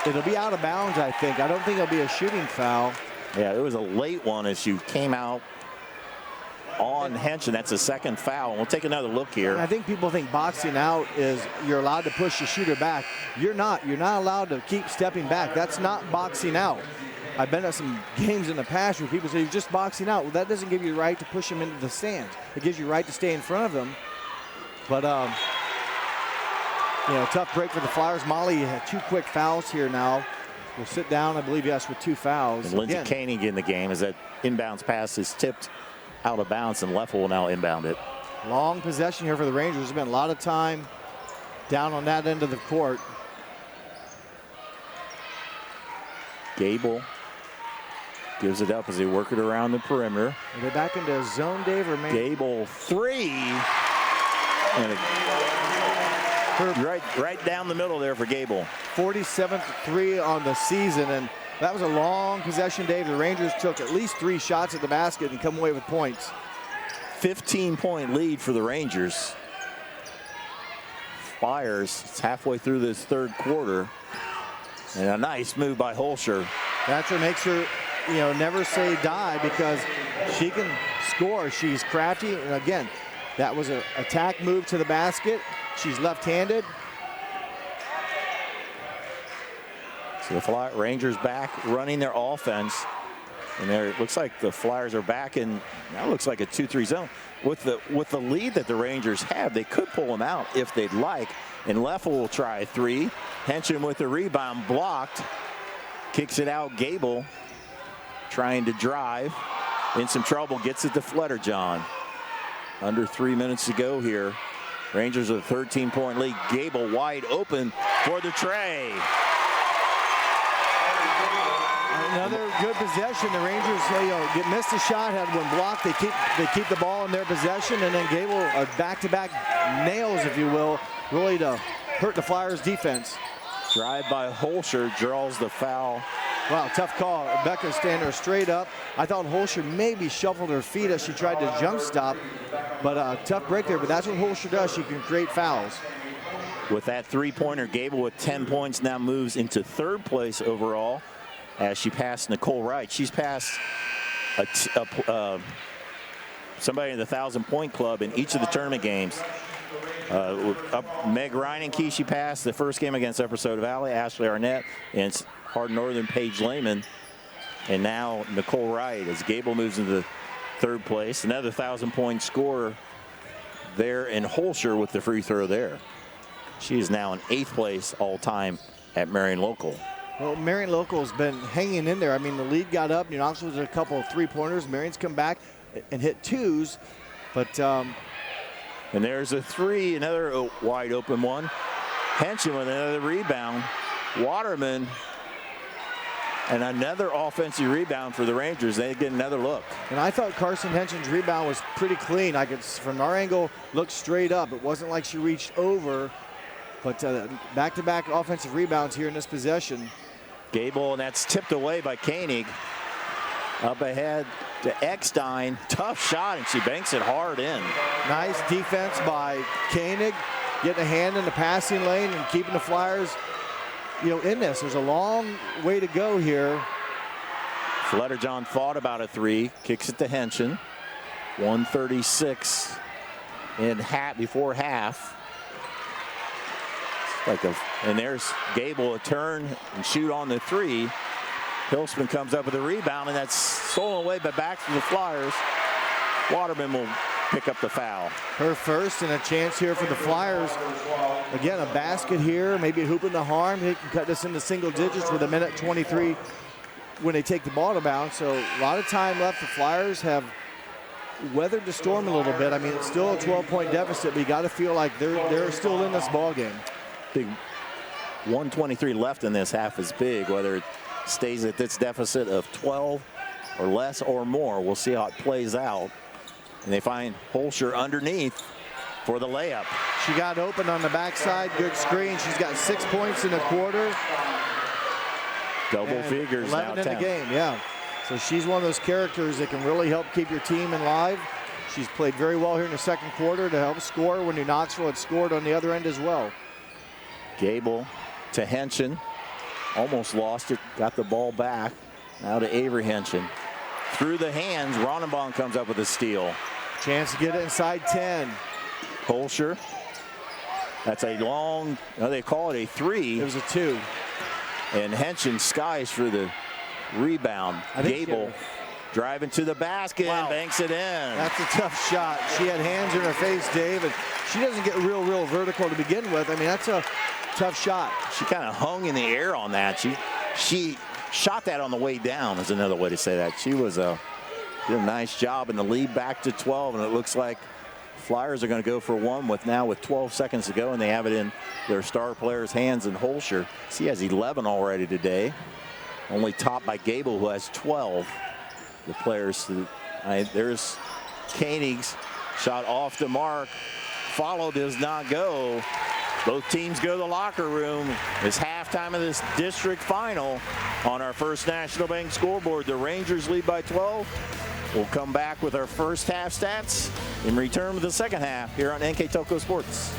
It'll be out of bounds, I think. I don't think it'll be a shooting foul. Yeah, it was a late one as you came out on Henshin. That's a second foul. We'll take another look here. And I think people think boxing out is you're allowed to push the shooter back. You're not. You're not allowed to keep stepping back. That's not boxing out. I've been at some games in the past where people say you're just boxing out. Well, that doesn't give you the right to push him into the stands. It gives you the right to stay in front of him. But, you know, tough break for the Flyers. Molly had 2 quick fouls here now. Will sit down, I believe, yes, with 2 fouls. And Lindsey Koenig in the game as that inbounds pass is tipped out of bounds, and Leffel will now inbound it. Long possession here for the Rangers. There's been a lot of time down on that end of the court. Gable gives it up as they work it around the perimeter. Are they back into zone, Dave, or maybe? Gable 3. And right down the middle there for Gable. 47th 3 on the season, and that was a long possession, Dave. The Rangers took at least 3 shots at the basket and come away with points. 15-point lead for the Rangers. Flyers, it's halfway through this third quarter. And a nice move by Holscher. That's what makes her, you know, never say die, because she can score. She's crafty. And again, that was an attack move to the basket. She's left-handed. So the Rangers back running their offense. And there it looks like the Flyers are back in, now looks like a 2-3 zone. With the lead that the Rangers have, they could pull them out if they'd like. And Leffel will try a 3. Henshin with the rebound, blocked. Kicks it out. Gable trying to drive. In some trouble, gets it to Flutterjohn. Under 3 minutes to go here. Rangers with a 13-point lead. Gable wide open for the tray. Another good possession. The Rangers, you know, missed a shot, had one blocked. They keep the ball in their possession, and then Gable back-to-back nails, if you will, really to hurt the Flyers' defense. Drive by Holscher, draws the foul Wow, tough call. Becca standing there straight up. I thought Holscher maybe shuffled her feet as she tried to jump stop, but tough break there. But that's what Holscher does. She can create fouls. With that three-pointer, Gable with 10 points now moves into third place overall as she passed Nicole Wright. She's passed somebody in the 1,000-point club in each of the tournament games. Meg Reinenke, she passed the first game against Upper Soda Valley, Ashley Arnett, and Hardin Northern Paige Lehman. And now Nicole Wright as Gable moves into third place. Another 1,000-point scorer there in Holscher with the free throw there. She is now in 8th place all-time at Marion Local. Well, Marion Local's been hanging in there. I mean, the lead got up. New Knoxville was a couple of three-pointers. Marion's come back and hit twos, but and there's a three, another wide open one. Henson with another rebound. Waterman and another offensive rebound for the Rangers. They get another look. And I thought Carson Henson's rebound was pretty clean. I could, from our angle, look straight up. It wasn't like she reached over, but back-to-back offensive rebounds here in this possession. Gable, and that's tipped away by Koenig. Up ahead to Eckstein. Tough shot, and she banks it hard in. Nice defense by Koenig, getting a hand in the passing lane and keeping the Flyers, in this. There's a long way to go here. Flutterjohn thought about a three, kicks it to Henson. 1:36 before half. And there's Gable, a turn and shoot on the three. Hilsman comes up with a rebound, and that's stolen away, but back to the Flyers. Waterman will pick up the foul. Her first, and a chance here for the Flyers. Again, a basket here, maybe a hoop in the harm. They can cut this into single digits with 1:23 when they take the ball to bounce. So a lot of time left. The Flyers have weathered the storm a little bit. I mean, it's still a 12-point deficit, but you got to feel like they're still in this ball game. Big 1:23 left in this half is big, whether it stays at this deficit of 12 or less or more. We'll see how it plays out. And they find Holscher underneath for the layup. She got open on the backside. Good screen. She's got 6 points in a quarter. Double figures 11 now, in 10. the game, yeah. So she's one of those characters that can really help keep your team in live. She's played very well here in the second quarter to help score when New Knoxville had scored on the other end as well. Gable to Henson. Almost lost it. Got the ball back. Now to Avery Henson. Through the hands, Ronenbaum comes up with a steal. Chance to get it inside 10. Holscher. That's a long, they call it a three. It was a 2. And Henson skies for the rebound. Gable driving to the basket and banks it in. That's a tough shot. She had hands in her face, Dave, and she doesn't get real vertical to begin with. I mean, that's a tough shot. She kind of hung in the air on that. She shot that on the way down, is another way to say that. She was did a nice job in the lead back to 12, and it looks like Flyers are going to go for one with 12 seconds to go, and they have it in their star player's hands in Holscher. He has 11 already today, only topped by Gable, who has 12. The players, there's Koenig's shot off the mark. Follow does not go. Both teams go to the locker room. It's halftime of this district final on our First National Bank scoreboard. The Rangers lead by 12. We'll come back with our first half stats in return to the second half here on NKTelco Sports.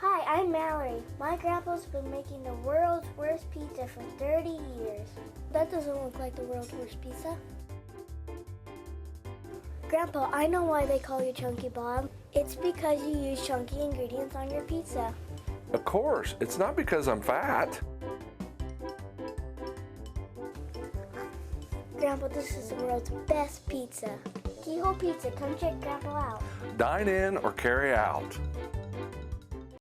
Hi, I'm Mallory. My grandpa's been making the world's worst pizza for 30 years. That doesn't look like the world's worst pizza. Grandpa, I know why they call you Chunky Bob. It's because you use chunky ingredients on your pizza. Of course, it's not because I'm fat. Grandpa, this is the world's best pizza. Keyhole Pizza, come check Grandpa out. Dine in or carry out.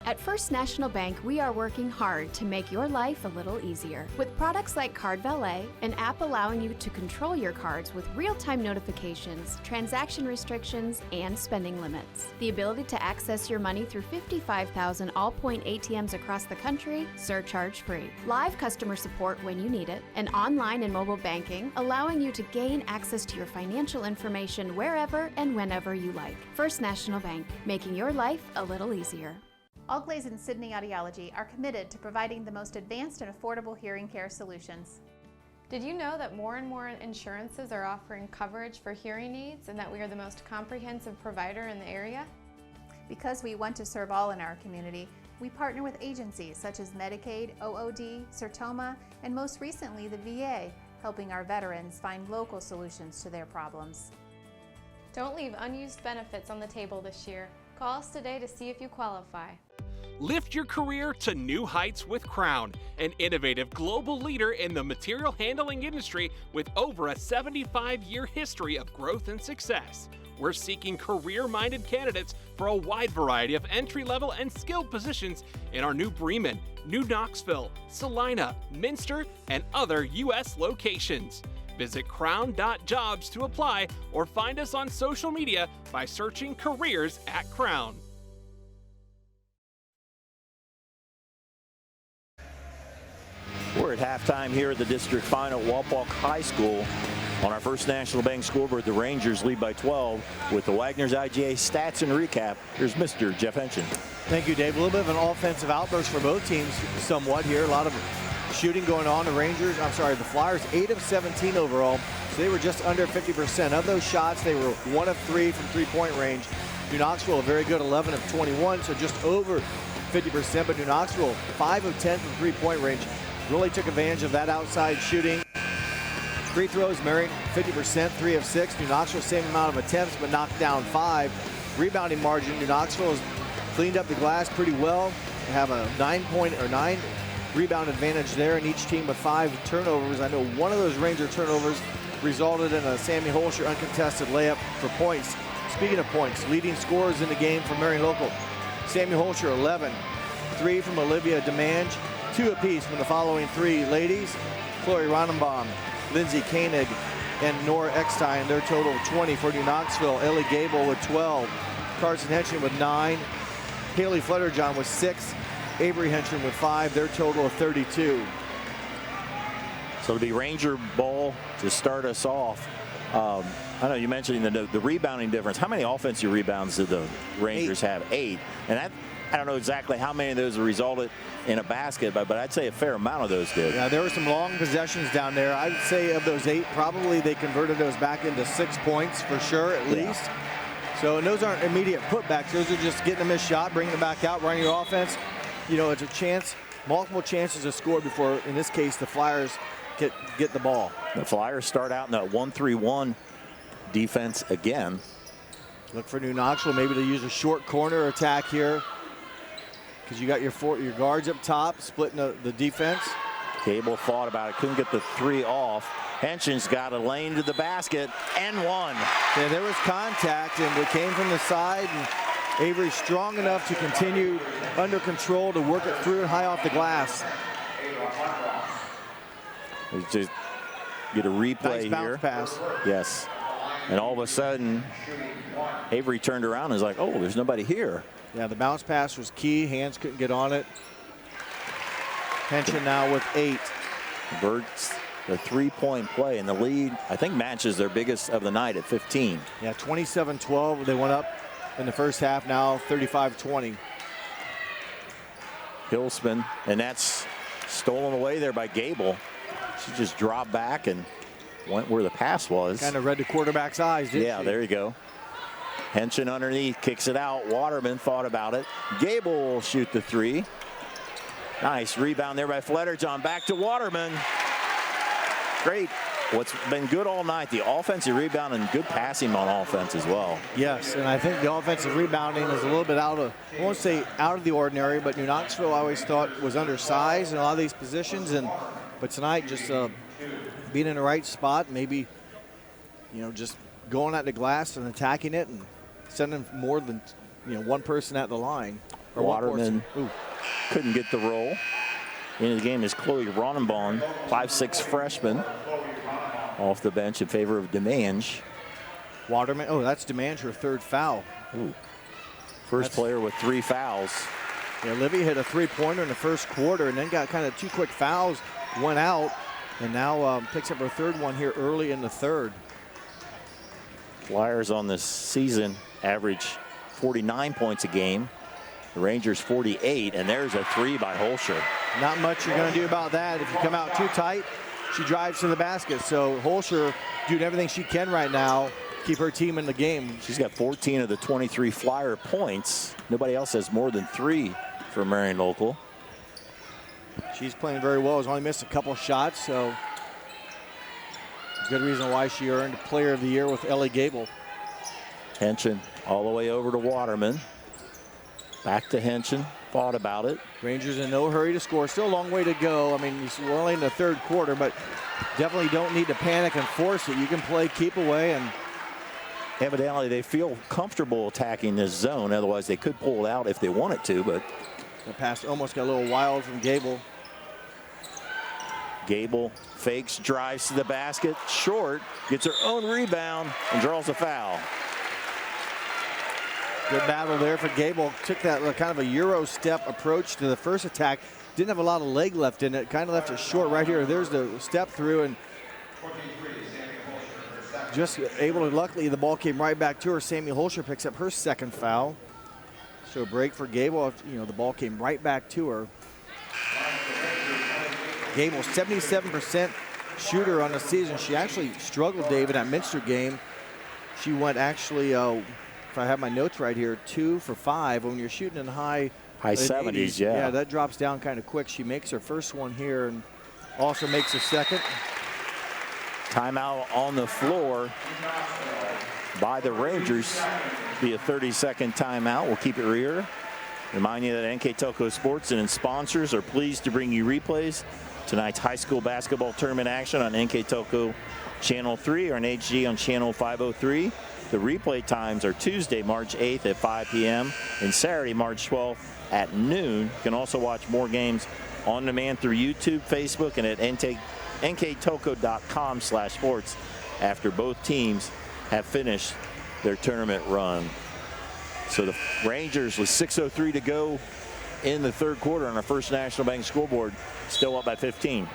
At First National Bank, we are working hard to make your life a little easier. With products like Card Valet, an app allowing you to control your cards with real-time notifications, transaction restrictions, and spending limits. The ability to access your money through 55,000 all-point ATMs across the country, surcharge-free. Live customer support when you need it, and online and mobile banking, allowing you to gain access to your financial information wherever and whenever you like. First National Bank, making your life a little easier. Allglaze and Sydney Audiology are committed to providing the most advanced and affordable hearing care solutions. Did you know that more and more insurances are offering coverage for hearing aids and that we are the most comprehensive provider in the area? Because we want to serve all in our community, we partner with agencies such as Medicaid, OOD, Sertoma, and most recently the VA, helping our veterans find local solutions to their problems. Don't leave unused benefits on the table this year. Call us today to see if you qualify. Lift your career to new heights with Crown, an innovative global leader in the material handling industry with over a 75-year history of growth and success. We're seeking career-minded candidates for a wide variety of entry-level and skilled positions in our new Bremen, New Knoxville, Salina, Minster, and other U.S. locations. Visit crown.jobs to apply or find us on social media by searching Careers at Crown. We're at halftime here at the district final at Wapak High School. On our First National Bank scoreboard, the Rangers lead by 12. With the Wagner's IGA stats and recap, here's Mr. Jeff Henshin. Thank you, Dave. A little bit of an offensive outburst for both teams somewhat here. A lot of shooting going on. The Flyers 8 of 17 overall, so they were just under 50%. Of those shots, they were 1 of 3 from three-point range. New Knoxville, a very good 11 of 21, so just over 50%, but New Knoxville 5 of 10 from three-point range. Really took advantage of that outside shooting. Free throws, Marion 50%, 3 of 6. New Knoxville, same amount of attempts, but knocked down 5. Rebounding margin, New Knoxville has cleaned up the glass pretty well. They have a 9 rebound advantage there, and each team with 5 turnovers. I know one of those Ranger turnovers resulted in a Sammy Holscher uncontested layup for points. Speaking of points, leading scorers in the game for Marion Local. Sammy Holscher 11, 3 from Olivia DeMange, 2 apiece from the following 3 ladies. Chloe Ronenbaum, Lindsay Koenig, and Nora Eckstein, their total of 20 for New Knoxville. Ellie Gable with 12, Carson Henson with 9, Haley Flutterjohn with 6, Avery Henson with 5, their total of 32. So it'll be Ranger ball to start us off. I know you mentioned the rebounding difference. How many offensive rebounds did the Rangers have? 8. And that, I don't know exactly how many of those resulted in a basket, but I'd say a fair amount of those did. Yeah, there were some long possessions down there. I'd say of those 8, probably they converted those back into 6 points for sure, at least. So, and those aren't immediate putbacks. Those are just getting a missed shot, bringing it back out, running your offense. You know, it's a chance, multiple chances to score before, in this case, the Flyers get the ball. The Flyers start out in that 1-3-1 defense again. Look for New Knoxville maybe to use a short corner attack here, because you got your guards up top splitting the defense. Cable thought about it, couldn't get the 3 off. Henson's got a lane to the basket and 1. Yeah, there was contact, and it came from the side, and Avery's strong enough to continue under control to work it through and high off the glass. We just get a replay nice bounce here. Pass. Yes. And all of a sudden, Avery turned around and was like, oh, there's nobody here. Yeah, the bounce pass was key. Hands couldn't get on it. Henson now with 8. Birds, the 3-point play, and the lead, I think, matches their biggest of the night at 15. Yeah, 27-12. They went up in the first half, now 35-20. Hillsman, and that's stolen away there by Gable. She just dropped back and went where the pass was. Kind of read the quarterback's eyes, didn't she? Yeah, there you go. Henson underneath, kicks it out. Waterman thought about it. Gable will shoot the 3. Nice rebound there by Flutterjohn. Back to Waterman. Great. What's been good all night, the offensive rebound and good passing on offense as well. Yes, and I think the offensive rebounding is a little bit out of, I won't say out of the ordinary, but New Knoxville I always thought was undersized in a lot of these positions. But tonight, just being in the right spot, maybe, just going at the glass and attacking it and sending more than, one person at the line. Or Waterman couldn't get the roll. In the game is Chloe Ronenbaum, 5'6" freshman, off the bench in favor of DeMange. Waterman, that's DeMange, her 3rd foul. First player with 3 fouls. Yeah, Livy hit a 3-pointer in the first quarter and then got kind of 2 quick fouls, went out, and now picks up her 3rd one here early in the 3rd. Flyers on this season average 49 points a game. The Rangers 48, and there's a three by Holscher. Not much you're going to do about that. If you come out too tight, she drives to the basket. So Holscher doing everything she can right now, keep her team in the game. She's got 14 of the 23 Flyer points. Nobody else has more than 3 for Marion Local. She's playing very well. Has only missed a couple shots, so good reason why she earned Player of the Year with Ellie Gable. Henson all the way over to Waterman. Back to Henson. Thought about it. Rangers in no hurry to score. Still a long way to go. I mean, we're only in the third quarter, but definitely don't need to panic and force it. You can play keep away, and evidently they feel comfortable attacking this zone. Otherwise, they could pull it out if they wanted to, but the pass almost got a little wild from Gable. Gable fakes, drives to the basket, short, gets her own rebound, and draws a foul. Good battle there for Gable. Took that kind of a Euro step approach to the first attack. Didn't have a lot of leg left in it. Kind of left it short right here. There's the step through, and just able to, luckily the ball came right back to her. Sammy Holscher picks up her second foul. So a break for Gable. You know, the ball came right back to her. Gable, 77% shooter on the season. She actually struggled, Dave, in that Minster game. She went actually, if I have my notes right here, 2 for 5. When you're shooting in high 70s, yeah. Yeah, that drops down kind of quick. She makes her first one here and also makes a second. Timeout on the floor by the Rangers. Be a 30-second timeout. We'll keep it here. Remind you that NKTelco Sports and sponsors are pleased to bring you replays. Tonight's high school basketball tournament action on NKTelco Channel 3 or an HD on Channel 503. The replay times are Tuesday, March 8th at 5 p.m. and Saturday, March 12th at noon. You can also watch more games on demand through YouTube, Facebook, and at nktelco.com/sports after both teams have finished their tournament run. So the Rangers, with 6:03 to go in the third quarter on our First National Bank scoreboard, still up by 15.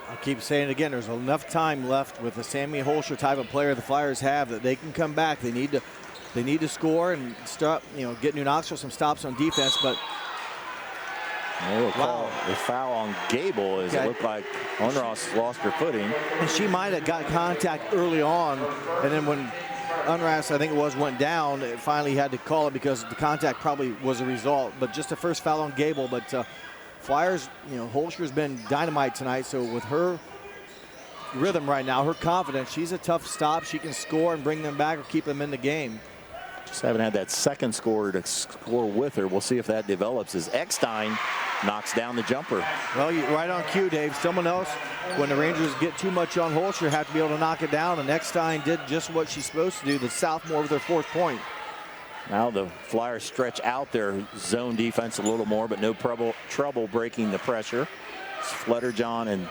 I'll keep saying it again, there's enough time left with the Sammy Holscher type of player the Flyers have that they can come back. They need to score and stop, get New Knoxville some stops on defense, but wow. The foul on Gable as it looked like Unross lost her footing. And she might have got contact early on, and then when Unrass, I think it was, went down, it finally had to call it because the contact probably was a result. But just the first foul on Gable. But Flyers, Holscher's been dynamite tonight. So with her rhythm right now, her confidence, she's a tough stop. She can score and bring them back or keep them in the game. Just haven't had that second scorer to score with her. We'll see if that develops as Eckstein knocks down the jumper. Well, right on cue, Dave. Someone else, when the Rangers get too much on Holscher, have to be able to knock it down, and Eckstein did just what she's supposed to do, the sophomore with her 4th point. Now the Flyers stretch out their zone defense a little more, but no trouble breaking the pressure. It's Flutterjohn and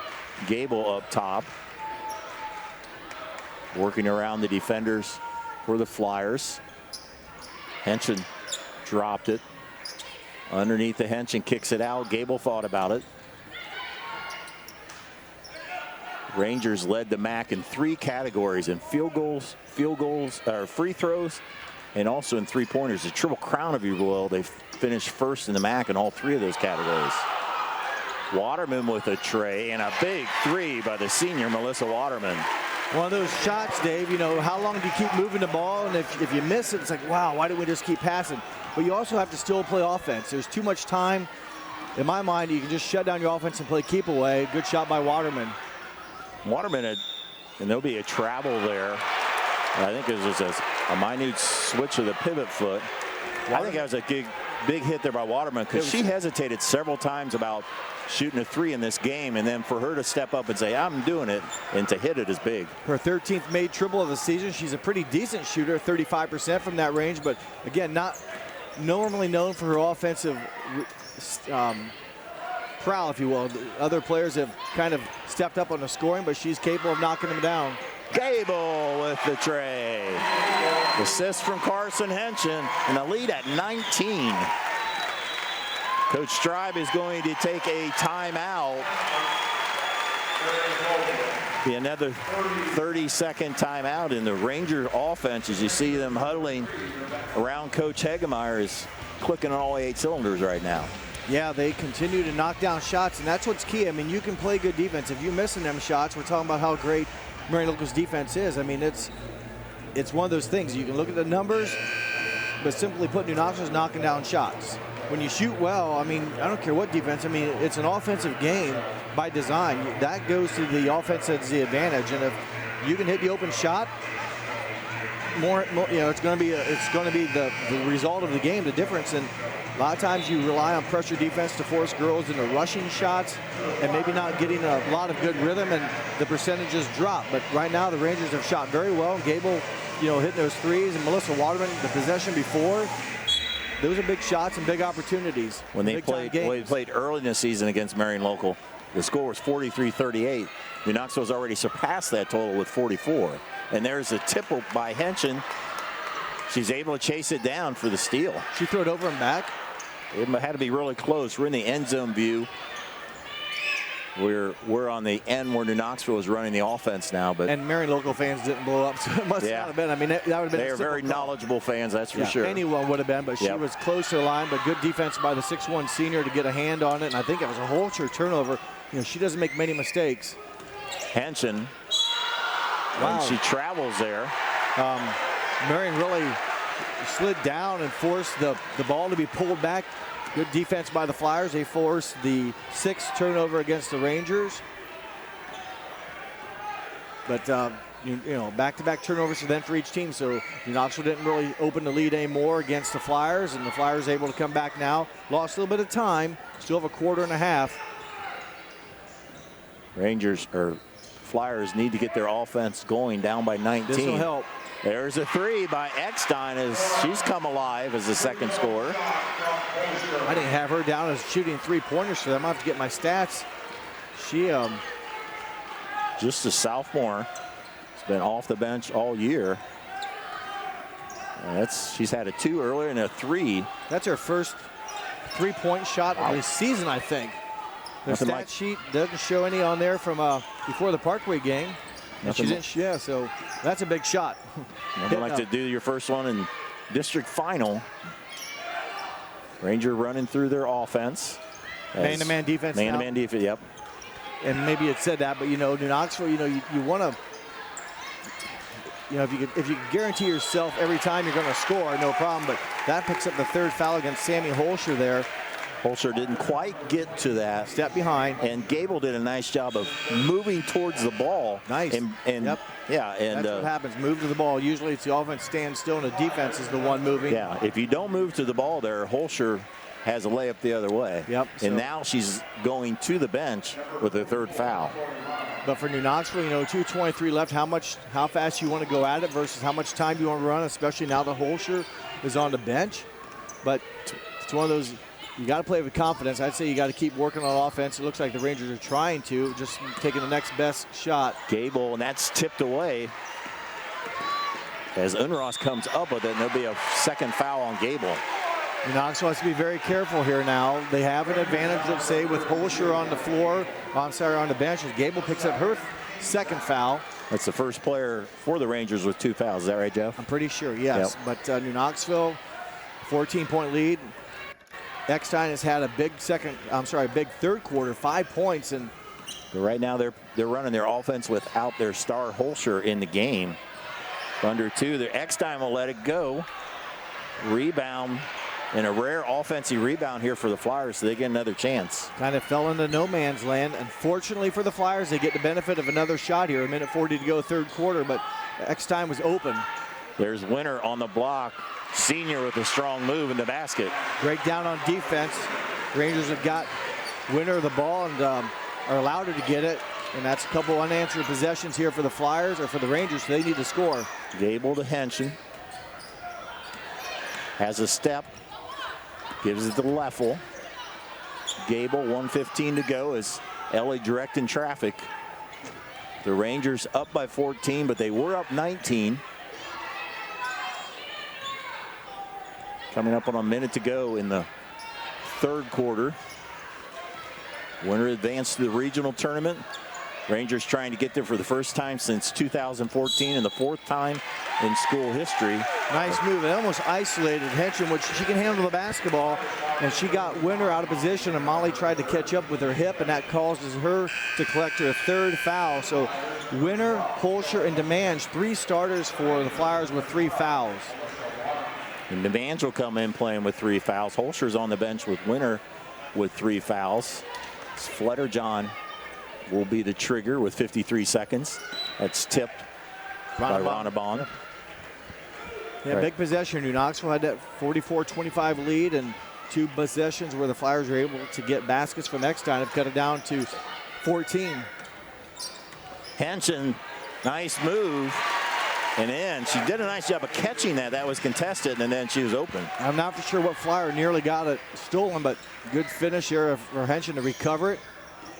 Gable up top, working around the defenders for the Flyers. Henson dropped it. Underneath the Henson, kicks it out. Gable thought about it. Rangers led the MAC in 3 categories: in field goals, free throws, and also in 3-pointers. The Triple Crown, if you will. They finished first in the MAC in all 3 of those categories. Waterman with a tray and a big 3 by the senior Melissa Waterman. One of those shots, Dave, how long do you keep moving the ball? And if you miss it, it's like, wow, why didn't we just keep passing? But you also have to still play offense. There's too much time. In my mind, you can just shut down your offense and play keep away. Good shot by Waterman. Waterman, and there'll be a travel there. I think it was a minute switch of the pivot foot. I think that was a big hit there by Waterman, because she hesitated several times about shooting a 3 in this game, and then for her to step up and say, I'm doing it, and to hit it is big. Her 13th made triple of the season. She's a pretty decent shooter, 35% from that range, but again, not normally known for her offensive prowl, if you will. Other players have kind of stepped up on the scoring, but she's capable of knocking them down. Gable with the tray. Assist from Carson Henson, and the lead at 19. Coach Stribe is going to take a timeout. Be another 30-second timeout in the Ranger offense as you see them huddling around Coach Hegemeyer as clicking on all 8 cylinders right now. Yeah, they continue to knock down shots, and that's what's key. I mean, you can play good defense. If you're missing them shots, we're talking about how great Marion Local's defense is. I mean, it's one of those things. You can look at the numbers, but simply put, New Knoxville's knocking down shots. When you shoot well, I mean, I don't care what defense. I mean, it's an offensive game by design. That goes to the offense that's the advantage. And if you can hit the open shot, more you know, it's going to be the result of the game, the difference. And a lot of times you rely on pressure defense to force girls into rushing shots and maybe not getting a lot of good rhythm, and the percentages drop. But right now the Rangers have shot very well. Gable, you know, hitting those threes, and Melissa Waterman, the possession before, those are big shots and big opportunities. When they played early in the season against Marion Local, the score was 43-38. New Knoxville's already surpassed that total with 44. And there's a tip by Henshin. She's able to chase it down for the steal. She threw it over and back. It had to be really close. We're in the end zone view. We're on the end where New Knoxville is running the offense now, but Marion Local fans didn't blow up, so it must not have been. I mean, that would have been. They are very knowledgeable fans, that's for sure. Anyone would have been, but she was close to the line. But good defense by the 6'1" senior to get a hand on it, and I think it was a Holcher turnover. You know, she doesn't make many mistakes. Henshin, and she travels there. Marion really slid down and forced the ball to be pulled back. Good defense by the Flyers. They forced the 6th turnover against the Rangers. But you know, back-to-back turnovers then for each team. So New Knoxville didn't really open the lead anymore against the Flyers, and the Flyers able to come back now. Lost a little bit of time. Still have a quarter and a half. Flyers need to get their offense going, down by 19. This will help. There's a 3 by Eckstein as she's come alive as the second scorer. I didn't have her down as shooting 3-pointers for them. I have to get my stats. She just a sophomore. She's been off the bench all year. And she's had a 2 earlier and a 3. That's her first 3-point shot of the season, I think. The stat sheet doesn't show any on there from before the Parkway game. And she didn't, so that's a big shot. Nothing like to do your first one in district final. Ranger running through their offense. Man-to-man defense. Man-to-man defense, yep. And maybe it said that, but you know, New Knoxville, you know, you want to, you know, if you can guarantee yourself every time you're going to score, no problem. But that picks up the 3rd foul against Sammy Holscher there. Holscher didn't quite get to that. Step behind. And Gable did a nice job of moving towards the ball. Nice. And that's what happens. Move to the ball. Usually it's the offense stands still and the defense is the one moving. Yeah, if you don't move to the ball there, Holscher has a layup the other way. Yep. And now she's going to the bench with her 3rd foul. But for New Knoxville, you know, 2:23 left. How fast you want to go at it versus how much time you want to run, especially now that Holscher is on the bench. But it's one of those. You got to play with confidence. I'd say you got to keep working on offense. It looks like the Rangers are trying to, just taking the next best shot. Gable, and that's tipped away as Unross comes up with it, and there'll be a 2nd foul on Gable. New Knoxville has to be very careful here now. They have an advantage, let's say, with Holscher on the floor, on the bench. As Gable picks up her 2nd foul. That's the first player for the Rangers with 2 fouls. Is that right, Jeff? I'm pretty sure, yes. Yep. But New Knoxville, 14-point lead. Eckstein has had a big 3rd quarter, 5 points, and right now they're running their offense without their star Holscher in the game. Under 2, the Eckstein will let it go. Rebound, and a rare offensive rebound here for the Flyers, so they get another chance. Kind of fell into no man's land. Unfortunately for the Flyers, they get the benefit of another shot here. 1:40 to go, 3rd quarter, but Eckstein was open. There's Winter on the block. Senior with a strong move in the basket. Breakdown on defense. Rangers have got Winter the ball and are allowed her to get it. And that's a couple unanswered possessions here for the Flyers, or for the Rangers, so they need to score. Gable to Henshin. Has a step. Gives it to Leffel. Gable, 1:15 to go as Ellie directing traffic. The Rangers up by 14, but they were up 19. Coming up on a minute to go in the 3rd quarter. Winter advanced to the regional tournament. Rangers trying to get there for the first time since 2014 and the 4th time in school history. Nice move. It almost isolated Henson, which she can handle the basketball, and she got Winter out of position, and Molly tried to catch up with her hip, and that causes her to collect her third foul. So Winter, Holscher, and DeMange, 3 starters for the Flyers with 3 fouls. And DeMange will come in playing with 3 fouls. Holscher's on the bench with Winter with 3 fouls. Flutterjohn will be the trigger with 53 seconds. That's tipped by Ronabon. Yeah, big possession. New Knoxville had that 44-25 lead, and 2 possessions where the Flyers were able to get baskets for next time. They've cut it down to 14. Henson, nice move. And then she did a nice job of catching that. That was contested, and then she was open. I'm not for sure what Flyer nearly got it stolen, but good finish here for Henson to recover it,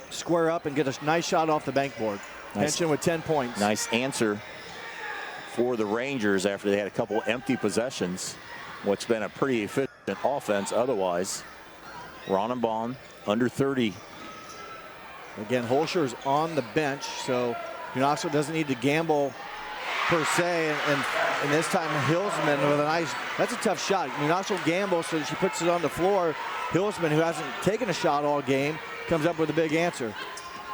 square up, and get a nice shot off the bankboard. Henson with 10 points. Nice answer for the Rangers after they had a couple empty possessions, which been a pretty efficient offense otherwise. Ronenbaum under 30. Again, Holscher is on the bench, so New Knoxville doesn't need to gamble per se, and this time Hilsman with a nice, that's a tough shot. New Knoxville gambles, so she puts it on the floor. Hilsman, who hasn't taken a shot all game, comes up with a big answer.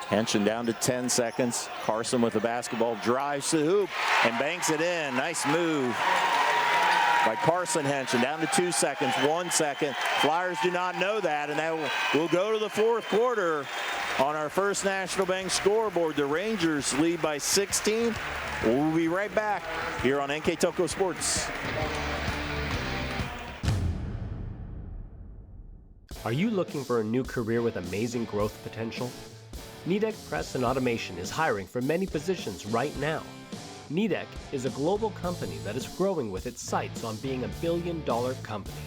Henson down to 10 seconds. Carson with the basketball, drives to the hoop and banks it in. Nice move by Carson Henson. Down to 2 seconds, 1 second. Flyers do not know that, and that will go to the 4th quarter on our First National Bank scoreboard. The Rangers lead by 16. We'll be right back here on NKTelco Sports. Are you looking for a new career with amazing growth potential? Nidec Press and Automation is hiring for many positions right now. Nidec is a global company that is growing with its sights on being a billion-dollar company.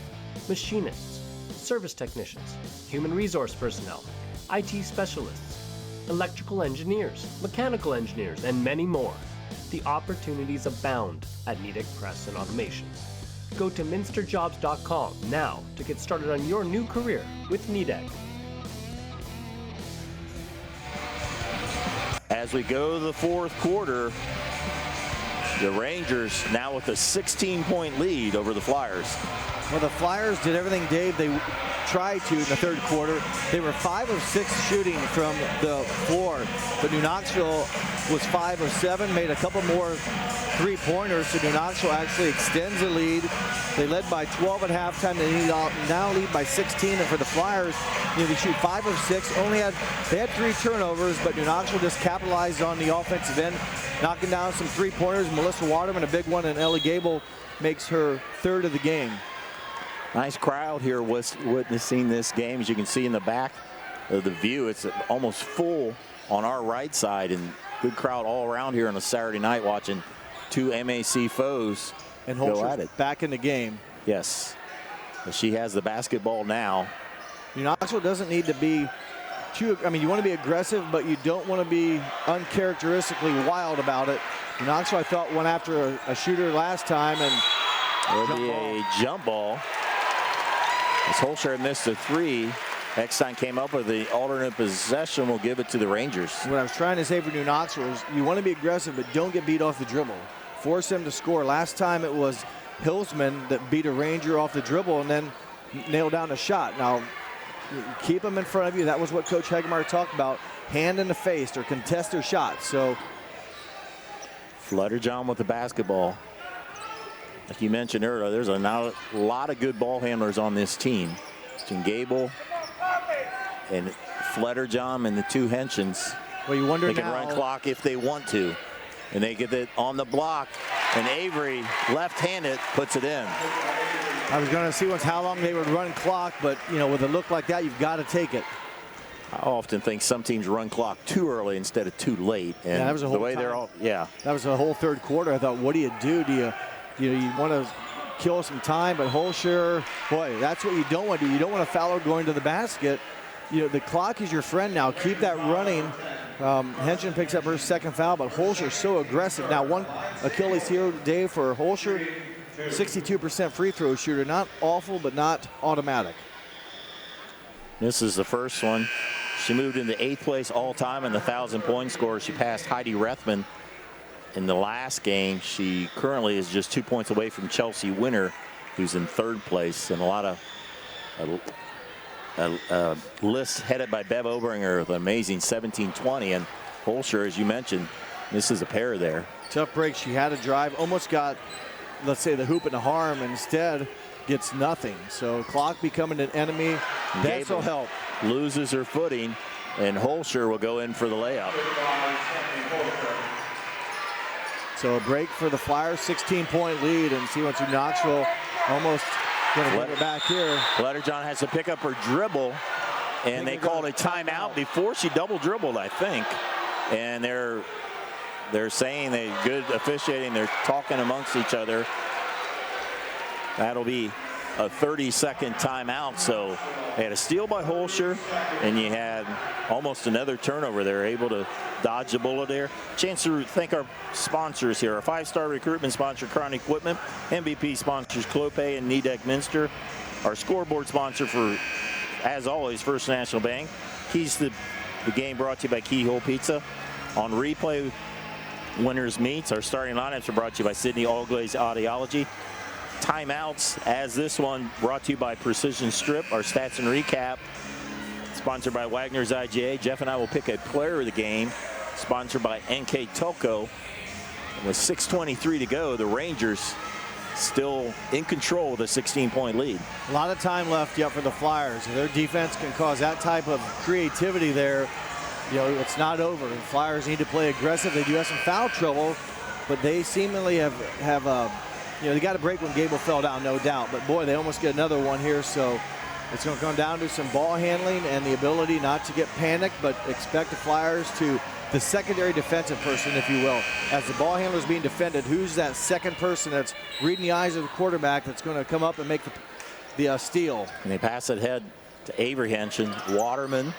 Machinists, service technicians, human resource personnel, IT specialists, electrical engineers, mechanical engineers, and many more. The opportunities abound at Nidec Press and Automation. Go to minsterjobs.com now to get started on your new career with Nidec. As we go to the 4th quarter, the Rangers now with a 16-point lead over the Flyers. Well, the Flyers did everything, Dave, they tried to in the 3rd quarter. They were 5 of 6 shooting from the floor, but New Knoxville was 5 of 7, made a couple more 3-pointers, so New Knoxville actually extends the lead. They led by 12 at halftime. They now lead by 16, and for the Flyers, they shoot 5 of 6. They had 3 turnovers, but New Knoxville just capitalized on the offensive end, knocking down some 3-pointers. Melissa Waterman, a big one, and Ellie Gable makes her 3rd of the game. Nice crowd here witnessing this game. As you can see in the back of the view, it's almost full on our right side, and good crowd all around here on a Saturday night watching 2 MAC foes and go at it. Back in the game. Yes. But she has the basketball now. New Knoxville doesn't need to be too, you want to be aggressive, but you don't want to be uncharacteristically wild about it. New Knoxville, I thought, went after a shooter last time, and there'll be a jump ball. As Holscher missed a 3, Eckstein came up with the alternate possession. Will give it to the Rangers. What I was trying to say for New Knoxville is you want to be aggressive, but don't get beat off the dribble. Force them to score. Last time it was Hilsman that beat a Ranger off the dribble and then nailed down a shot. Now, keep them in front of you. That was what Coach Hegemeyer talked about. Hand in the face or contest their shots. So, Flutterjohn with the basketball. Like you mentioned earlier, there's a lot of good ball handlers on this team. Gable and Flutterjohn and the 2 Henshins. Well, you wonder they can run clock if they want to. And they get it on the block. And Avery, left-handed, puts it in. I was going to see how long they would run clock, but, with a look like that, you've got to take it. I often think some teams run clock too early instead of too late. And that was a whole the way they're all, That was a whole 3rd quarter. I thought, what do you do? You want to kill some time, but Holscher, boy, that's what you don't want to do. You don't want to foul going to the basket. The clock is your friend now. Keep that running. Henson picks up her 2nd foul, but Holscher's so aggressive. Now, one Achilles heel, Dave, for Holscher, 62% free throw shooter. Not awful, but not automatic. This is the first one. She moved into 8th place all-time in the 1,000-point score. She passed Heidi Rethman in the last game. She currently is just 2 points away from Chelsea Winter, who's in 3rd place, and a lot of a list headed by Bev Obringer with an amazing 17-20. And Holscher, as you mentioned, misses a pair there. Tough break. She had a drive, almost got, let's say, the hoop and the harm, and instead gets nothing. So clock becoming an enemy. This will help. Loses her footing, and Holscher will go in for the layup. So a break for the Flyers, 16-point lead, and see once Knoxville almost going to bring it back here. Fletterjohn has to pick up her dribble, and they called a timeout before she double dribbled, I think. And they're saying they good officiating. They're talking amongst each other. That'll be a 30-second timeout. So they had a steal by Holscher, and you had almost another turnover. They're able to dodge the bullet there. Chance to thank our sponsors here. Our 5-star recruitment sponsor, Chronic Equipment. MVP sponsors, Clopay and Nidec Minster. Our scoreboard sponsor for, as always, First National Bank. Keys to the game brought to you by Keyhole Pizza. On replay, Winners Meats. Our starting lineups are brought to you by Sydney Allglaze Audiology. Timeouts, as this one brought to you by Precision Strip. Our stats and recap, sponsored by Wagner's IGA. Jeff and I will pick a player of the game, sponsored by NKTelco. With 6:23 to go, the Rangers still in control with a 16-point lead. A lot of time left yet for the Flyers. If their defense can cause that type of creativity there, you know, it's not over. The Flyers need to play aggressive. They do have some foul trouble, but they seemingly have you know, they got a break when Gable fell down, no doubt. But boy, they almost get another one here. So it's going to come down to some ball handling and the ability not to get panicked, but expect the Flyers to, the secondary defensive person, if you will, as the ball handler is being defended, who's that second person that's reading the eyes of the quarterback that's going to come up and make the steal? And they pass it ahead to Avery Henshin. Waterman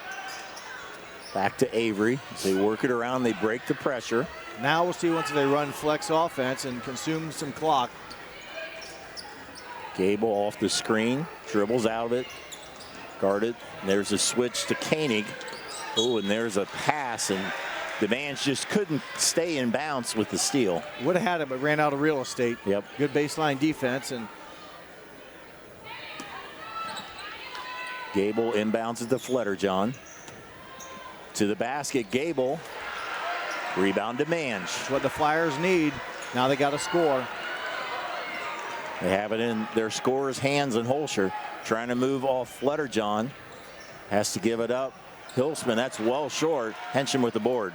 back to Avery. As they work it around, they break the pressure. Now we'll see once they run flex offense and consume some clock. Gable off the screen, dribbles out of it, guarded. There's a switch to Koenig. Oh, and there's a pass, and the Mans just couldn't stay in bounds with the steal. Would have had it, but ran out of real estate. Yep. Good baseline defense. And Gable inbounds it to Fletterjohn. To the basket, Gable. Rebound to Mange. That's what the Flyers need. Now they got to score. They have it in their scorer's hands, and Holscher trying to move off Fletterjohn. Has to give it up. Hilsman, that's well short. Henshin with the board.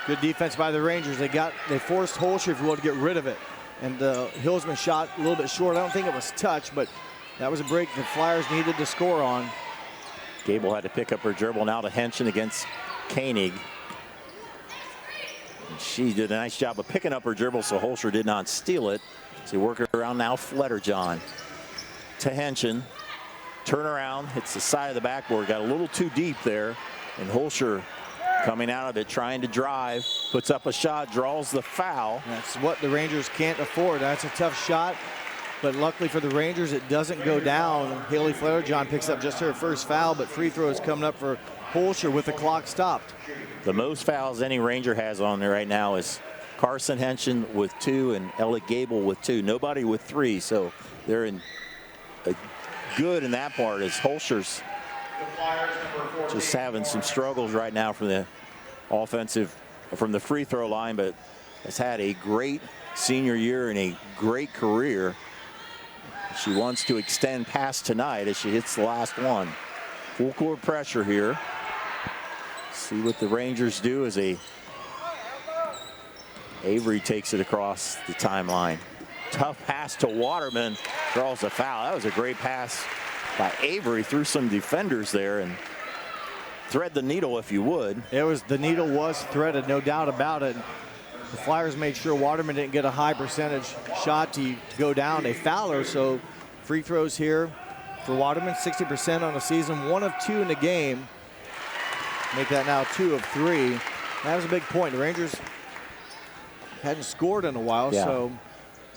Good defense by the Rangers. They forced Holscher, if you will, to get rid of it. And Hilsman shot a little bit short. I don't think it was touch, but that was a break the Flyers needed to score on. Gable had to pick up her dribble now to Henshin against Koenig. She did a nice job of picking up her dribble, so Holscher did not steal it. So work it around now, Fletterjohn to Henshin. Turn around, hits the side of the backboard. Got a little too deep there. And Holscher coming out of it, trying to drive. Puts up a shot, draws the foul. That's what the Rangers can't afford. That's a tough shot. But luckily for the Rangers, it doesn't go down. Haley Fletterjohn picks up just her first foul, but free throws coming up for Holscher with the clock stopped. The most fouls any Ranger has on there right now is Carson Henshin with 2 and Ella Gable with 2. Nobody with 3, so they're in good in that part as Holscher's just having some struggles right now from the from the free throw line, but has had a great senior year and a great career. She wants to extend past tonight as she hits the last one. Full court pressure here. See what the Rangers do as Avery takes it across the timeline. Tough pass to Waterman, draws a foul. That was a great pass by Avery through some defenders there, and thread the needle if you would. The needle was threaded, no doubt about it. The Flyers made sure Waterman didn't get a high percentage shot to go down. They foul her, so free throws here for Waterman, 60% on the season, 1 of 2 in the game. Make that now 2 of 3. That was a big point. The Rangers hadn't scored in a while, so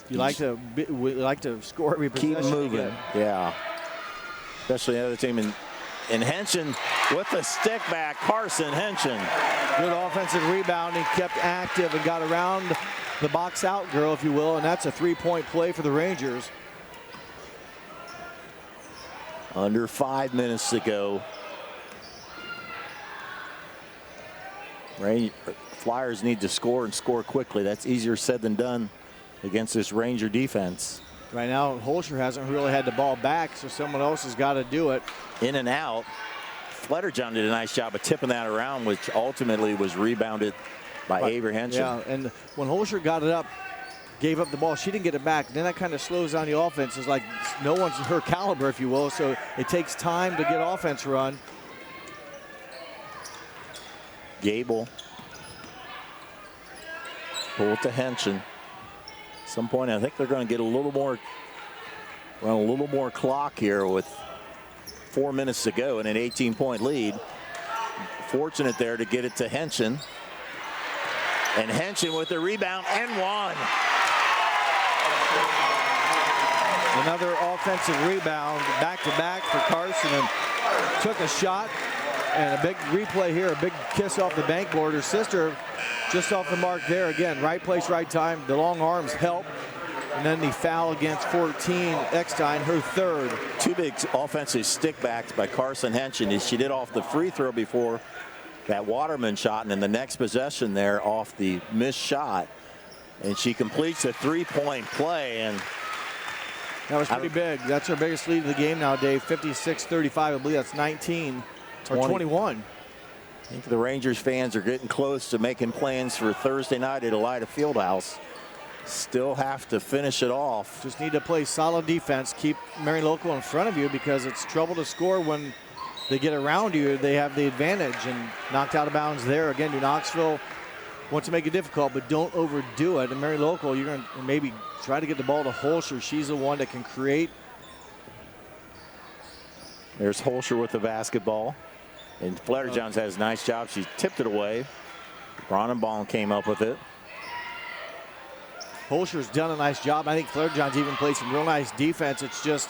you like to score every possession. Keep moving, yeah. Especially the other team. And And Henshin with the stick back, Carson Henshin. Good offensive rebounding, kept active and got around the box out girl, if you will, and that's a 3-point play for the Rangers. Under 5 minutes to go. Flyers need to score and score quickly. That's easier said than done against this Ranger defense. Right now, Holscher hasn't really had the ball back, so someone else has got to do it. In and out. Fletterjohn did a nice job of tipping that around, which ultimately was rebounded by Avery Henshin. Yeah, and when Holscher got it up, gave up the ball, she didn't get it back. Then that kind of slows down the offense. It's like no one's her caliber, if you will, so it takes time to get offense run. Gable. Pull it to Henshin. At some point, I think they're going to get a little more clock here with 4 minutes to go and an 18-point lead. Fortunate there to get it to Henshin. And Henshin with the rebound and one. Another offensive rebound back-to-back for Carson, and took a shot. And a big replay here, a big kiss off the bankboard. Her sister just off the mark there. Again, right place, right time. The long arms help. And then the foul against 14, Eckstein, her third. Two big offensive stickbacks by Carson Henshin. She did off the free throw before that Waterman shot, and then the next possession there off the missed shot. And she completes a three-point play. And that was pretty big. That's her biggest lead of the game now, Dave. 56-35. I believe that's 19 or 21. I think the Rangers fans are getting close to making plans for Thursday night at Elida Fieldhouse. Still have to finish it off. Just need to play solid defense. Keep Marion Local in front of you, because it's trouble to score when they get around you. They have the advantage, and knocked out of bounds there. Again, New Knoxville wants to make it difficult, but don't overdo it. And Marion Local, you're going to maybe try to get the ball to Holscher. She's the one that can create. There's Holscher with the basketball. And Fletterjohn has a nice job. She tipped it away. Ronenbaum came up with it. Holscher's done a nice job. I think Fletterjohn's even played some real nice defense. It's just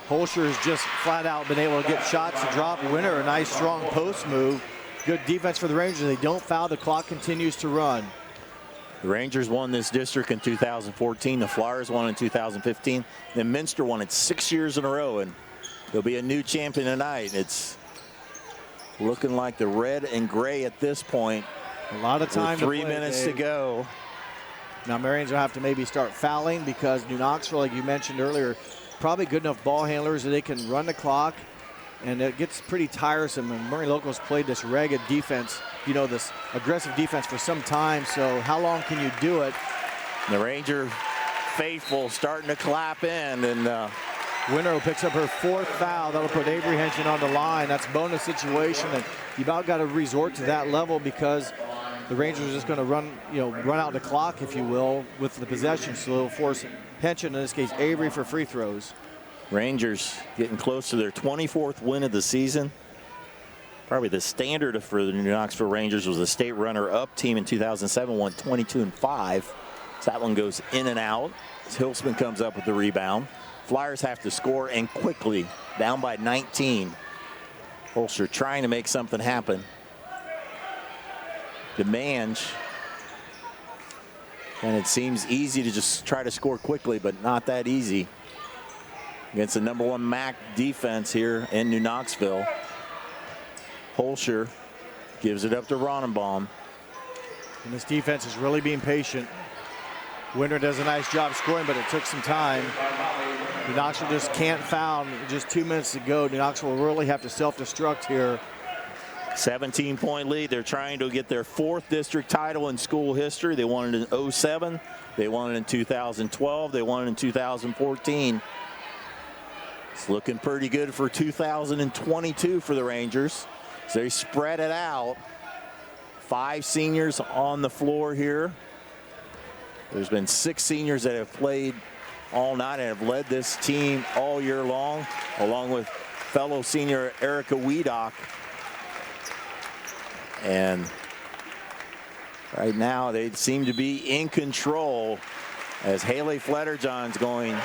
Holscher's just flat out been able to get shots to drop. Winner, a nice strong post move. Good defense for the Rangers. They don't foul. The clock continues to run. The Rangers won this district in 2014. The Flyers won in 2015. Then Minster won it 6 years in a row, and there'll be a new champion tonight. It's looking like the red and gray at this point. A lot of time. 3 minutes to go. Now Marion's gonna have to maybe start fouling, because New Knoxville, like you mentioned earlier, probably good enough ball handlers that they can run the clock, and it gets pretty tiresome. And Marion Local's played this ragged defense, you know, this aggressive defense for some time. So how long can you do it? The Ranger faithful starting to clap in, and Winrow picks up her fourth foul. That'll put Avery Henshin on the line. That's bonus situation, and you about got to resort to that level, because the Rangers are just going to run out the clock, if you will, with the possession. So they'll force Henshin, in this case Avery, for free throws. Rangers getting close to their 24th win of the season. Probably the standard for the New Knoxville Rangers was a state runner-up team in 2007, won 22-5. So that one goes in and out. Hilsman comes up with the rebound. Flyers have to score, and quickly, down by 19. Holscher trying to make something happen. Demands, and it seems easy to just try to score quickly, but not that easy against the #1 MAC defense here in New Knoxville. Holscher gives it up to Ronenbaum. And this defense is really being patient. Winter does a nice job scoring, but it took some time. New Knoxville just can't foul. Just 2 minutes to go. New Knoxville will really have to self-destruct here. 17-point lead. They're trying to get their 4th district title in school history. They won it in 2007. They won it in 2012. They won it in 2014. It's looking pretty good for 2022 for the Rangers. So they spread it out. 5 seniors on the floor here. There's been 6 seniors that have played all night and have led this team all year long, along with fellow senior Erica Wiedock. And right now they seem to be in control, as Haley Fletterjohn's going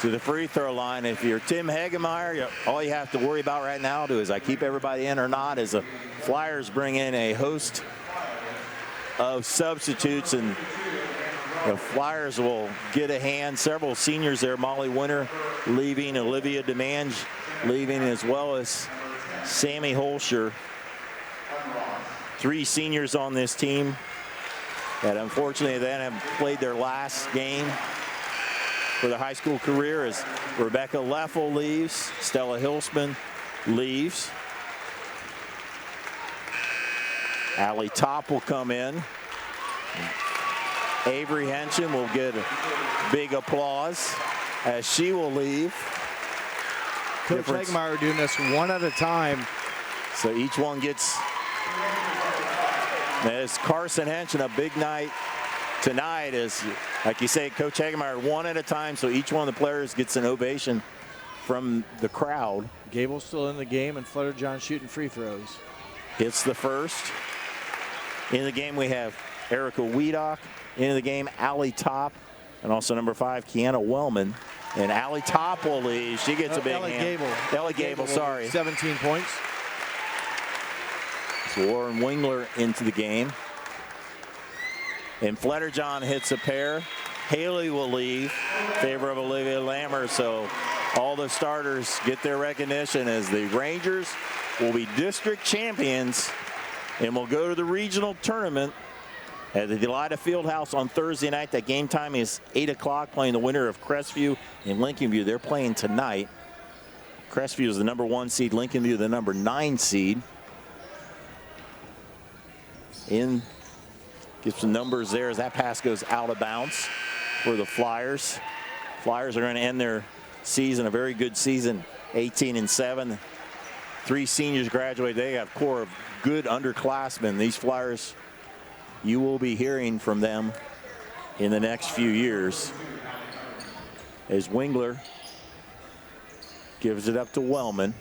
to the free throw line. If you're Tim Hagemeyer, all you have to worry about right now is I keep everybody in or not, as the Flyers bring in a host of substitutes, and the Flyers will get a hand. Several seniors there, Molly Winter leaving, Olivia DeMange leaving, as well as Sammy Holscher. 3 seniors on this team that unfortunately then have played their last game for their high school career, as Rebecca Leffel leaves, Stella Hilsman leaves. Allie Top will come in. Avery Henson will get a big applause as she will leave. Coach Hagemeyer doing this one at a time. So each one gets, as Carson Henson, a big night tonight, is, like you say, Coach Hagemeyer, one at a time, so each one of the players gets an ovation from the crowd. Gable's still in the game, and Flutterjohn shooting free throws. Hits the first. In the game, we have Erica Wiedock. Into the game, Allie Top, and also number 5, Kiana Wellman. And Allie Top will leave. She gets a big hand. Ellie Gable, sorry. 17 points. So Warren Wingler into the game. And Flutterjohn hits a pair. Haley will leave in favor of Olivia Lammer. So all the starters get their recognition, as the Rangers will be district champions and will go to the regional tournament at the Delida Fieldhouse on Thursday night. That game time is 8 o'clock, playing the winner of Crestview and Lincoln View. They're playing tonight. Crestview is the number 1 seed, Lincoln View the number 9 seed. In, get some numbers there as that pass goes out of bounds for the Flyers. Flyers are going to end their season, a very good season, 18-7. 3 seniors graduated. They have a core of good underclassmen. These Flyers, you will be hearing from them in the next few years, as Wingler gives it up to Wellman.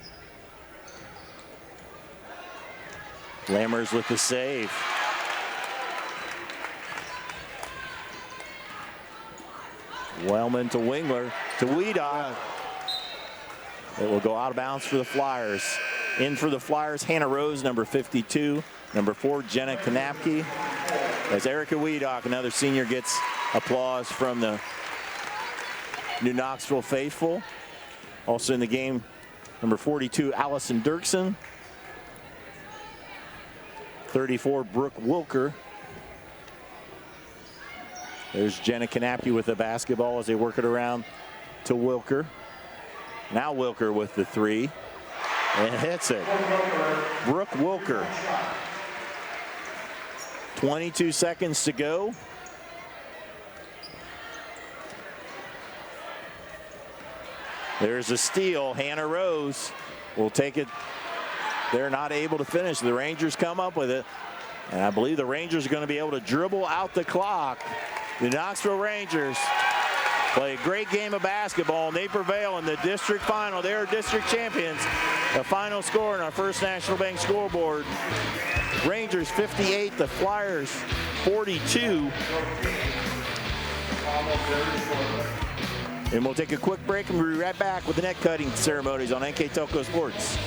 Lammers with the save. Wellman to Wingler to Wiedock. It will go out of bounds for the Flyers. In for the Flyers, Hannah Rose, number 52. Number 4, Jenna Kanapke. As Erica Wiedock, another senior, gets applause from the New Knoxville faithful. Also in the game, number 42, Allison Dirksen. 34, Brooke Wilker. There's Jenna Kanapke with the basketball as they work it around to Wilker. Now Wilker with the 3. And hits it. Brooke Wilker. 22 seconds to go. There's a steal. Hannah Rose will take it. They're not able to finish. The Rangers come up with it. And I believe the Rangers are going to be able to dribble out the clock. The Knoxville Rangers play a great game of basketball, and they prevail in the district final. They are district champions. The final score in our First National Bank scoreboard: Rangers 58, the Flyers 42. And we'll take a quick break and we'll be right back with the net cutting ceremonies on NKTelco Sports.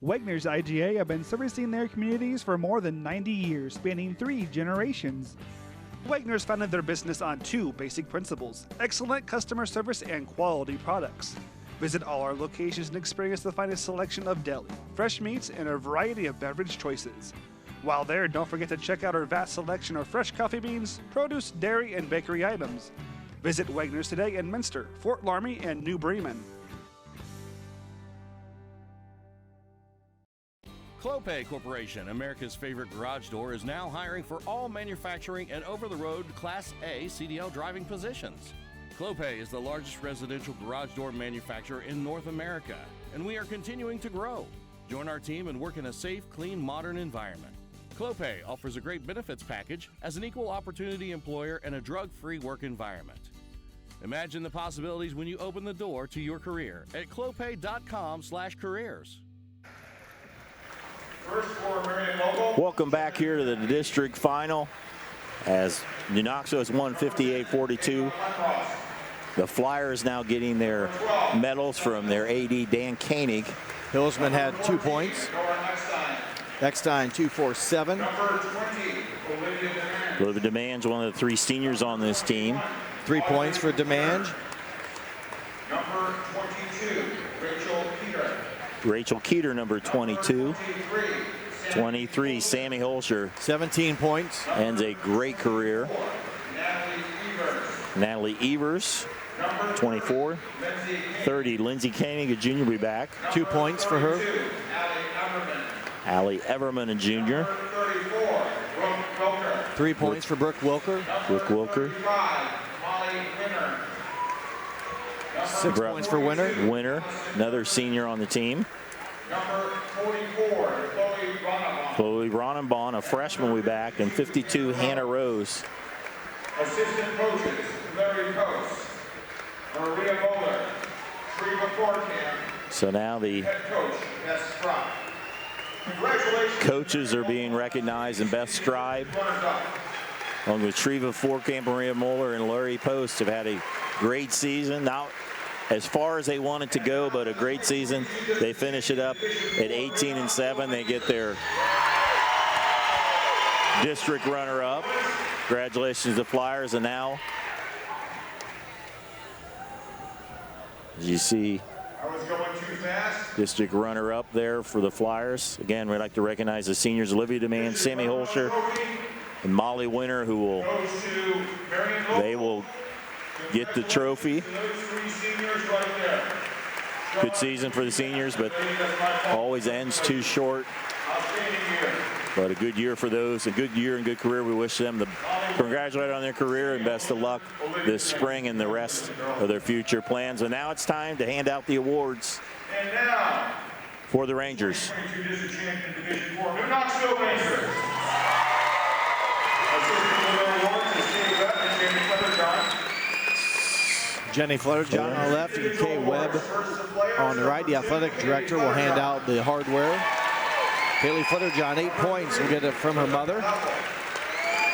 Wegner's IGA have been servicing their communities for more than 90 years, spanning 3 generations. Wegner's founded their business on 2 basic principles: excellent customer service and quality products. Visit all our locations and experience the finest selection of deli, fresh meats, and a variety of beverage choices. While there, don't forget to check out our vast selection of fresh coffee beans, produce, dairy, and bakery items. Visit Wegner's today in Minster, Fort Laramie, and New Bremen. Clopay Corporation, America's favorite garage door, is now hiring for all manufacturing and over-the-road Class A CDL driving positions. Clopay is the largest residential garage door manufacturer in North America, and we are continuing to grow. Join our team and work in a safe, clean, modern environment. Clopay offers a great benefits package as an equal opportunity employer and a drug-free work environment. Imagine the possibilities when you open the door to your career at clopay.com/careers. Welcome back here to the district final. as New Knoxville has won 58-42. The Flyers now getting their medals from their AD, Dan Koenig. Hillsman had 2 points. Eckstein 2 for 7. Olivia Demange, one of the 3 seniors on this team. 3 points for Demange. Number 22, Rachel Keeter, number 22. 23, Sammy Holscher. 17 points. Ends a great career. Natalie Evers, 24. 30, Lindsay Koenig, a junior, will be back. 2 points for her. Allie Everman, a junior. 3 points for Brooke Wilker. Brooke Wilker. 6 points for Winter. Winter, another senior on the team. Number 44, Chloe Ronenbaum, a freshman, will be back. And 52, Hannah Rose. Assistant coaches, Larry Post, Maria Bowler, Treva Forkamp. So now the Head coach, Beth Scribe. Congratulations. Coaches are being recognized in Beth Scribe. Along with Treva Forkamp, Maria Moeller, and Larry Post have had a great season. Not as far as they wanted to go, but a great season. They finish it up at 18-7. They get their district runner-up. Congratulations to the Flyers. And now, as you see, district runner-up there for the Flyers. Again, we'd like to recognize the seniors, Olivia Demange, Sammy Holscher, and Molly Winter, who will get the trophy. Good season for the seniors, but always ends too short. But a good year for those, a good year and good career. We wish them to congratulate on their career and best of luck this spring and the rest of their future plans. And now it's time to hand out the awards for the Rangers. New Knoxville Rangers. Jenny Flutterjohn on the left and Kay Webb on the right. The athletic director will hand out the hardware. Haley Flutterjohn, 8 points, will get it from her mother.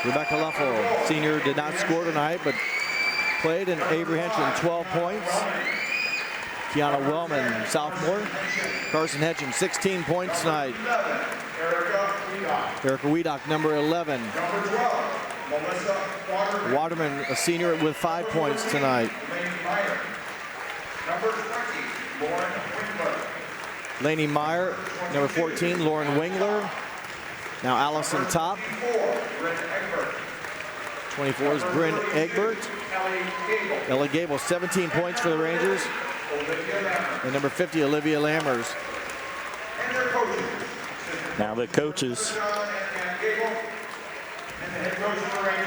Rebecca Luffel, senior, did not score tonight, but played. And Avery Henson, 12 points. Kiana Wellman, sophomore. Carson Hedgen, 16 points tonight. Erica Wiedock, number 11. Waterman, a senior, with 5 points tonight. Lainey Meyer, number 14, Lauren Wingler. Now Allison Top. 24 is Bryn Egbert. Ellie Gable, 17 points for the Rangers. And number 50, Olivia Lammers. Now the coaches.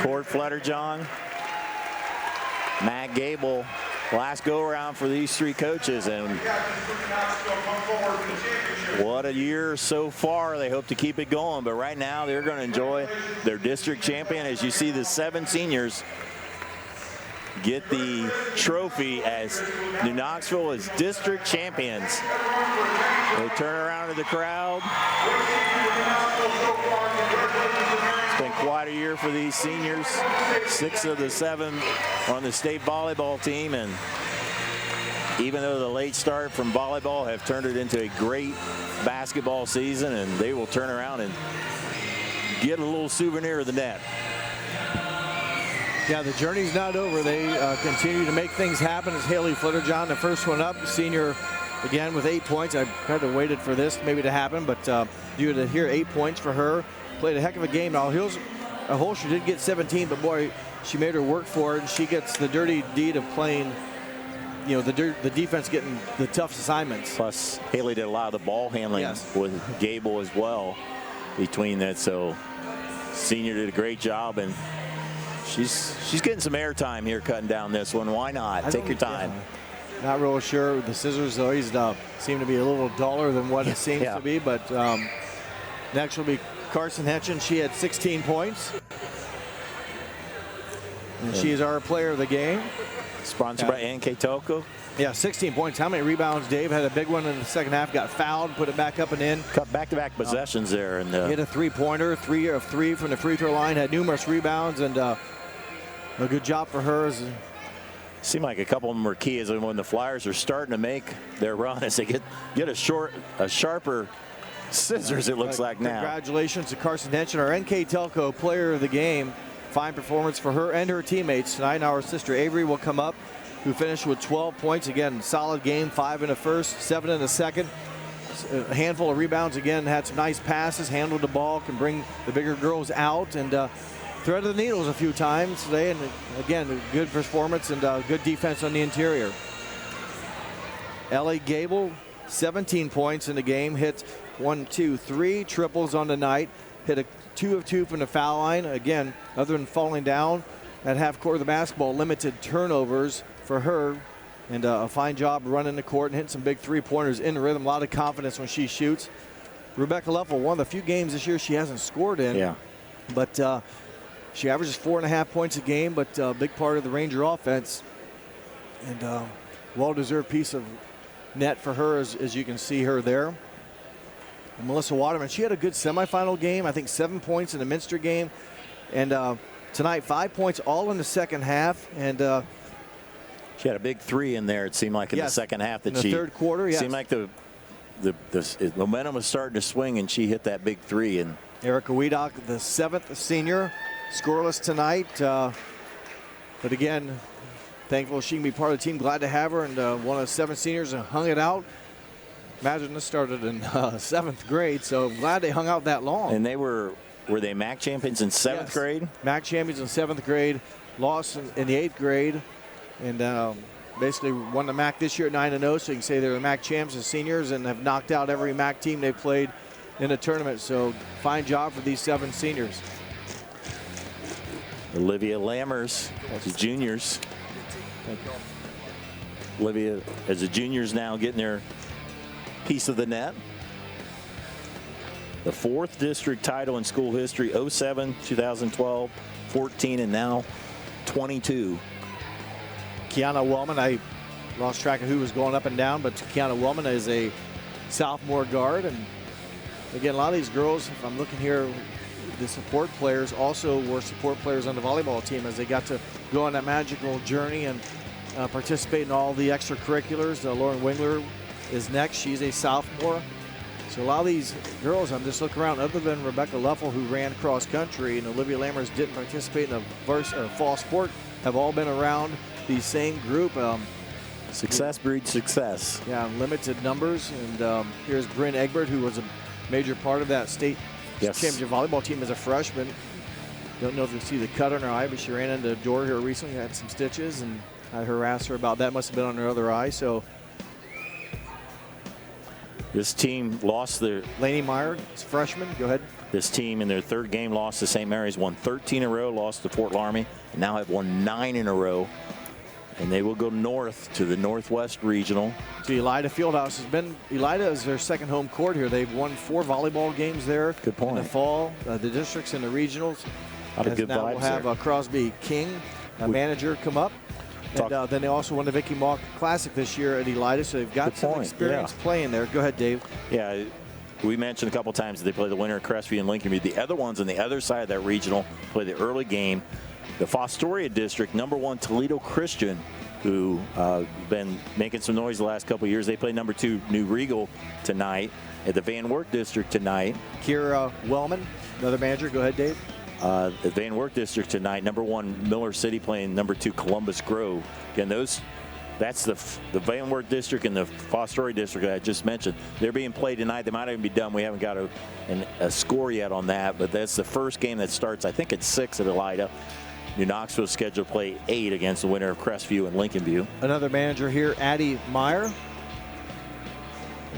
Cord Flutterjohn, Matt Gable. Last go around for these 3 coaches, and what a year so far. They hope to keep it going, but right now they're going to enjoy their district champion. As you see, the 7 seniors get the trophy as New Knoxville is district champions. They turn around to the crowd. It's been quite a year for these seniors. 6 of the 7 on the state volleyball team, and even though the late start from volleyball have turned it into a great basketball season, and they will turn around and get a little souvenir of the net. Yeah, the journey's not over. They continue to make things happen. As Haley Flutterjohn, the first one up, senior, again with 8 points. I kind of waited for this maybe to happen, but you to hear 8 points for her. Played a heck of a game. Now Holscher did get 17, but boy, she made her work for it, and she gets the dirty deed of playing, you know, the defense getting the tough assignments. Plus, Haley did a lot of the ball handling with Gable as well between that. So senior did a great job, and she's getting some airtime here cutting down this one. Why not? Take your time. Not real sure. The scissors always seem to be a little duller than what it seems to be, but next will be Carson Hedgen. She had 16 points. And she's our player of the game. Sponsored by NKTelco. Yeah, 16 points. How many rebounds? Dave had a big one in the second half, got fouled, put it back up and in. Cut back-to-back possessions there. And hit a three-pointer, 3 of 3 from the free throw line, had numerous rebounds, and a good job for her. Seemed like a couple of them were key as when the Flyers are starting to make their run as they get a sharper scissors, it looks like now. Congratulations to Carson Henson, our NKTelco player of the game. Fine performance for her and her teammates tonight. Now our sister Avery will come up, who finished with 12 points. Again, solid game, 5 in the first, 7 in the second. A handful of rebounds again, had some nice passes, handled the ball, can bring the bigger girls out, and threaded the needles a few times today. And again, a good performance and good defense on the interior. Ellie Gable, 17 points in the game, hit 1, 2, 3 triples on the night, hit a 2 of 2 from the foul line. Again, other than falling down at half court of the basketball, limited turnovers for her, and a fine job running the court and hitting some big three-pointers in the rhythm. A lot of confidence when she shoots. Rebecca Leffel, one of the few games this year she hasn't scored in. Yeah. But she averages 4.5 points a game, but a big part of the Ranger offense. And well-deserved piece of net for her, as you can see her there. And Melissa Waterman, she had a good semifinal game. I think 7 points in the Minster game. And tonight, 5 points all in the second half. And she had a big 3 in there, it seemed like, in the second half. In the third quarter, yes. Seemed like the momentum was starting to swing, and she hit that big 3. And Erica Wiedock, the 7th senior, scoreless tonight. But again, thankful she can be part of the team. Glad to have her, and one of the 7 seniors hung it out. Imagine this started in 7th grade, so glad they hung out that long. And they were they MAC champions in 7th grade? MAC champions in 7th grade, lost in the 8th grade, and basically won the MAC this year at 9-0, so you can say they're the MAC champs as seniors and have knocked out every MAC team they've played in a tournament. So fine job for these 7 seniors. Olivia Lammers, the juniors. Olivia, as the juniors now getting their piece of the net. The 4th district title in school history, 07, 2012, 14, and now 22. Kiana Wellman, I lost track of who was going up and down, but Kiana Wellman is a sophomore guard. And again, a lot of these girls, if I'm looking here, the support players also were support players on the volleyball team as they got to go on that magical journey and participate in all the extracurriculars. Lauren Wingler is next. She's a sophomore. So a lot of these girls, I'm just looking around, other than Rebecca Leffel, who ran cross country, and Olivia Lammers didn't participate in a fall sport, have all been around the same group. Success breeds success. Yeah, limited numbers. And here's Bryn Egbert, who was a major part of that state championship volleyball team as a freshman. Don't know if you see the cut on her eye, but she ran into a door here recently, had some stitches, and I harassed her about that. Must have been on her other eye. So this team lost their... Lainey Meyer, freshman. Go ahead. This team in their 3rd game lost to St. Mary's, won 13 in a row, lost to Fort Laramie, and now have won 9 in a row. And they will go north to the Northwest Regional. To Elida Fieldhouse has been, Elida is their second home court here. They've won 4 volleyball games there. Good point. In the fall, the districts and the regionals. A lot of good now vibes we'll have there. Crosby King, a manager, come up. And then they also won the Vicky Mock Classic this year at Elida, so they've got some experience playing there. Go ahead, Dave. Yeah, we mentioned a couple times that they play the winner of Crestview and Lincoln. The other ones on the other side of that regional play the early game. The Fostoria District, #1 Toledo Christian, who been making some noise the last couple of years. They play #2 New Regal tonight. At the Van Wert District tonight, Kira Wellman, another manager. Go ahead, Dave. The Van Wert District tonight, #1 Miller City playing #2 Columbus Grove. Again, that's the Van Wert District and the Fostoria District that I just mentioned. They're being played tonight. They might even be done. We haven't got a score yet on that, but that's the first game that starts, I think, at 6 at Elida. New Knoxville is scheduled to play 8 against the winner of Crestview and Lincoln View. Another manager here, Addie Meyer.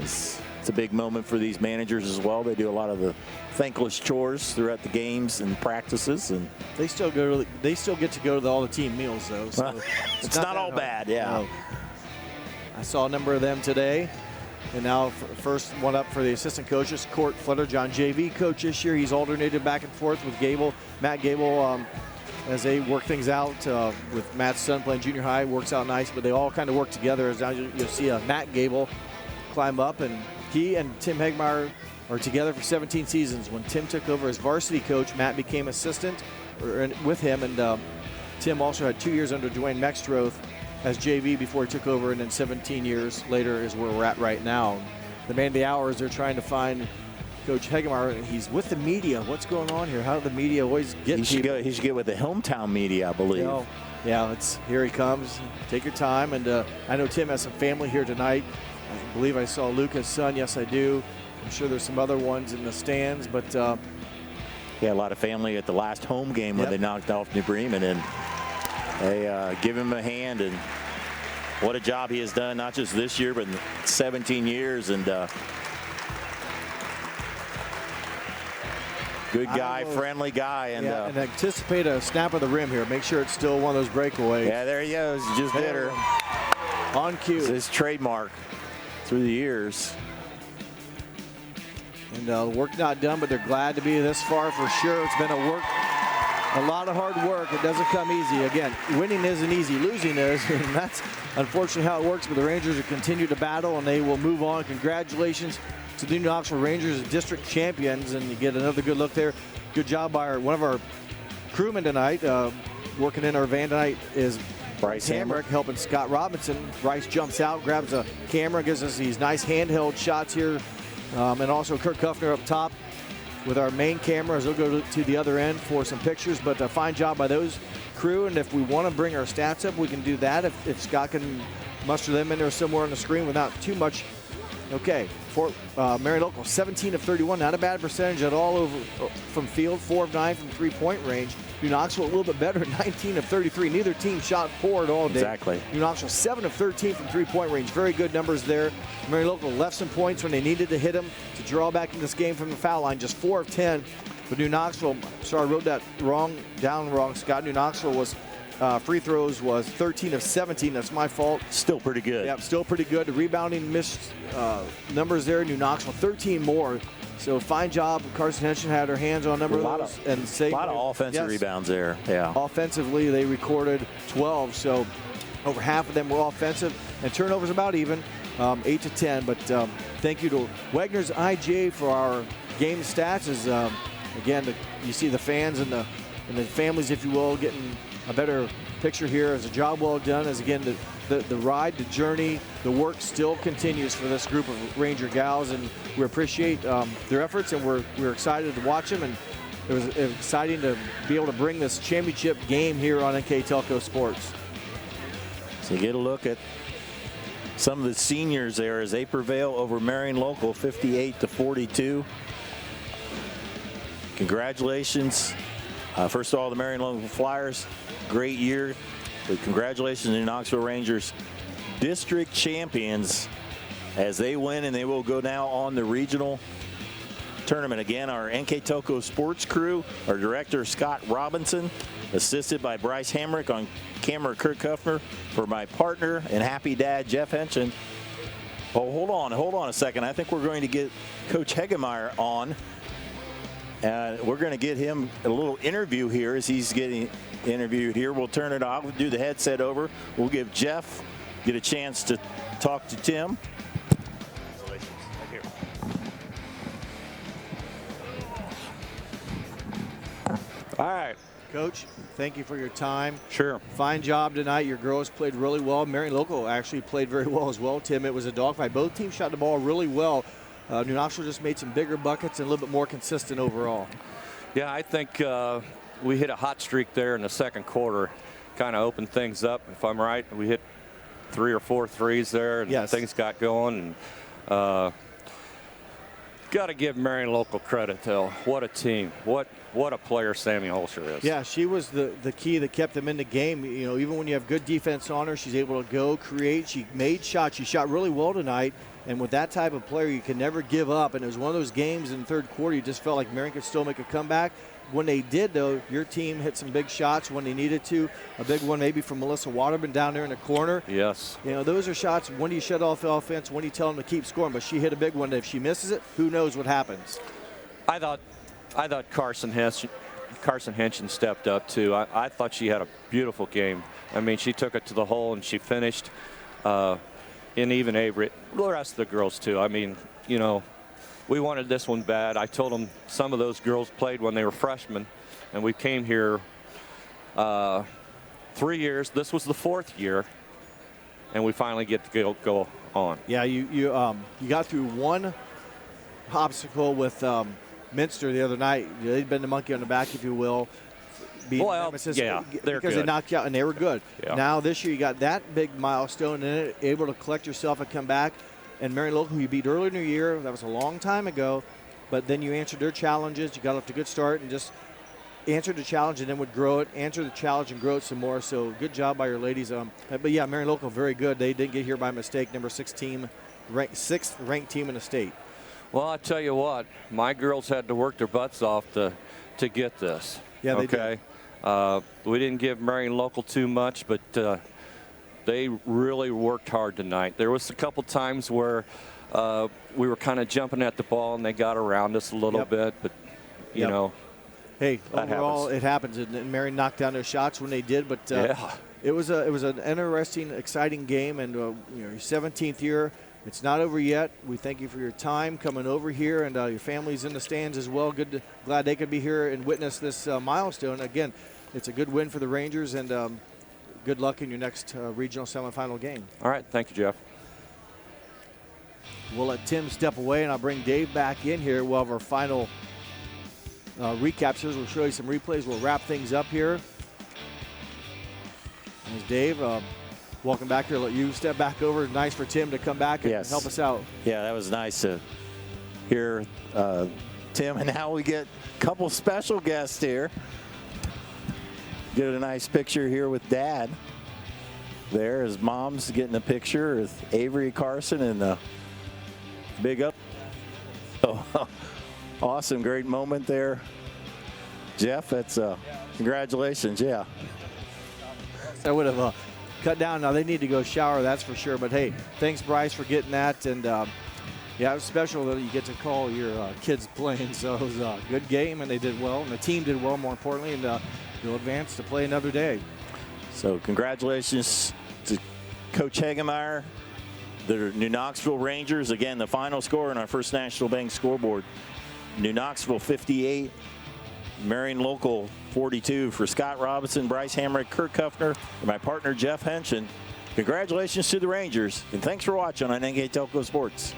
It's a big moment for these managers as well. They do a lot of the thankless chores throughout the games and practices, and they still get to go to all the team meals though. So it's not all bad. Yeah. No. I saw a number of them today. And now first one up for the assistant coaches, Court Flutterjohn, JV coach this year. He's alternated back and forth with Gable, Matt Gable, as they work things out with Matt's son playing junior high, works out nice, but they all kind of work together. As now you'll see Matt Gable climb up, and he and Tim Hegmeyer are together for 17 seasons. When Tim took over as varsity coach, Matt became assistant with him, and Tim also had 2 years under Dwayne Mextroth as JV before he took over, and then 17 years later is where we're at right now. The man of the hour is they're trying to find Coach Hegemeyer, and he's with the media. What's going on here? How do the media always get he should get with the hometown media, I believe. Yeah, here he comes. Take your time, and I know Tim has some family here tonight. I believe I saw Luca's son. Yes, I do. I'm sure there's some other ones in the stands, but yeah, a lot of family at the last home game when they knocked off New Bremen, and they give him a hand, and what a job he has done, not just this year, but in 17 years. And good guy, friendly guy. And, and anticipate a snap of the rim here. Make sure it's still one of those breakaways. Yeah, there he goes. He just did her. On cue. It's his trademark through the years. And work not done, but they're glad to be this far for sure. It's been a lot of hard work. It doesn't come easy. Again, winning isn't easy, losing is, and that's unfortunately how it works. But the Rangers will continue to battle, and they will move on. Congratulations to the New Knoxville Rangers, district champions, and you get another good look there. Good job by one of our crewmen tonight. Working in our van tonight is Bryce Hamrick helping Scott Robinson. Bryce jumps out, grabs a camera, gives us these nice handheld shots here. And also Kurt Kuffner up top with our main cameras. They'll go to the other end for some pictures, but a fine job by those crew. And if we want to bring our stats up, we can do that if Scott can muster them in there somewhere on the screen without too much. Okay, for Marion Local, 17 of 31, not a bad percentage at all from field, 4 of 9 from three-point range. New Knoxville a little bit better, 19 of 33. Neither team shot forward all day. Exactly. New Knoxville 7 of 13 from three-point range. Very good numbers there. Marion Local left some points when they needed to hit them to draw back in this game from the foul line. Just 4 of 10. But New Knoxville, sorry, I wrote that down wrong, Scott. New Knoxville was free throws was 13 of 17. That's my fault. Still pretty good. Yep, still pretty good. The rebounding missed numbers there. New Knoxville 13 more. So fine job. Carson Henson had her hands on a number of those. And a lot of offensive rebounds there. Yeah. Offensively, they recorded 12. So over half of them were offensive. And turnovers about even, 8 to 10. But thank you to Wegner's IGA for our game stats. As again, you see the fans and the families, if you will, getting a better picture here. As a job well done. As again, the ride, the journey, the work still continues for this group of Ranger gals, and we appreciate their efforts, and we're excited to watch them, and it was exciting to be able to bring this championship game here on NKTelco Sports. So get a look at some of the seniors there as they prevail over Marion Local, 58 to 42. Congratulations. First of all, the Marion Local Flyers, great year. But congratulations to the Knoxville Rangers, district champions, as they win, and they will go now on the regional tournament. Again, our NKTelco sports crew, our director Scott Robinson, assisted by Bryce Hamrick, on camera Kurt Kuffner, for my partner and happy dad Jeff Henson. Oh, hold on a second. I think we're going to get Coach Hegemeyer on. We're going to get him a little interview here as he's getting interviewed here. We'll turn it off, we'll do the headset over. We'll give Jeff a chance to talk to Tim. Congratulations. Right here. All right. Coach, thank you for your time. Sure. Fine job tonight. Your girls played really well. Marion Local actually played very well as well, Tim. It was a dogfight. Both teams shot the ball really well. New Knoxville just made some bigger buckets and a little bit more consistent overall. Yeah, I think we hit a hot streak there in the second quarter. Kind of opened things up, if I'm right. We hit 3 or 4 threes there, and things got going. And got to give Marion Local credit, though. What a team. What a player Sammy Holscher is. Yeah, she was the key that kept them in the game. You know, even when you have good defense on her, she's able to go, create. She made shots. She shot really well tonight. And with that type of player, you can never give up. And it was one of those games in the third quarter, you just felt like Marion could still make a comeback. When they did, though, your team hit some big shots when they needed to. A big one maybe from Melissa Waterman down there in the corner. Yes. You know, those are shots. When do you shut off the offense? When do you tell them to keep scoring? But she hit a big one. If she misses it, who knows what happens? I thought Carson Carson Henson stepped up too. I thought she had a beautiful game. I mean, she took it to the hole and she finished. And even Avery, the rest of the girls too. I mean, you know, we wanted this one bad. I told them some of those girls played when they were freshmen, and we came here 3 years. This was the 4th year, and we finally get to go on. Yeah, you got through one obstacle with Minster the other night. They'd been the monkey on the back, if you will. Well, yeah, they're because good. they knocked you out and they were good. Yeah. Now this year you got that big milestone in it, able to collect yourself and come back. And Marion Local, who you beat earlier in the year, that was a long time ago, but then you answered their challenges. You got off to a good start and just answered the challenge and then would grow it, answer the challenge and grow it some more. So good job by your ladies. But yeah, Marion Local, very good. They didn't get here by mistake. Number 6 team, sixth ranked team in the state. Well, I tell you what, my girls had to work their butts off to get this. Yeah, they did. We didn't give Marion Local too much, but they really worked hard tonight. There was a couple times where we were kind of jumping at the ball and they got around us a little bit, but you know. Hey, that overall happens. it happens, and Marion knocked down their shots when they did. But it was an interesting, exciting game, and your 17th year. It's not over yet. We thank you for your time coming over here, and your family's in the stands as well. Glad they could be here and witness this milestone. Again, it's a good win for the Rangers, and good luck in your next regional semifinal game. All right, thank you, Jeff. We'll let Tim step away, and I'll bring Dave back in here. We'll have our final recaps here. We'll show you some replays. We'll wrap things up here. There's Dave. Welcome back here. Let you step back over. Nice for Tim to come back and help us out. Yeah, that was nice to hear Tim. And now we get a couple special guests here. Get a nice picture here with Dad. There, his mom's getting a picture with Avery Carson and the big up. Oh, awesome, great moment there. Jeff, that's congratulations, yeah. I would have cut down. Now they need to go shower, that's for sure. But hey, thanks Bryce for getting that. And yeah, it was special that you get to call your kids playing. So it was a good game, and they did well, and the team did well, more importantly, and they'll advance to play another day. So congratulations to Coach Hagemeyer, the New Knoxville Rangers. Again, the final score on our First National Bank scoreboard: New Knoxville 58, Marion Local 42. For Scott Robinson, Bryce Hamrick, Kurt Kuffner, and my partner Jeff Henson, congratulations to the Rangers, and thanks for watching on NKTelco Sports.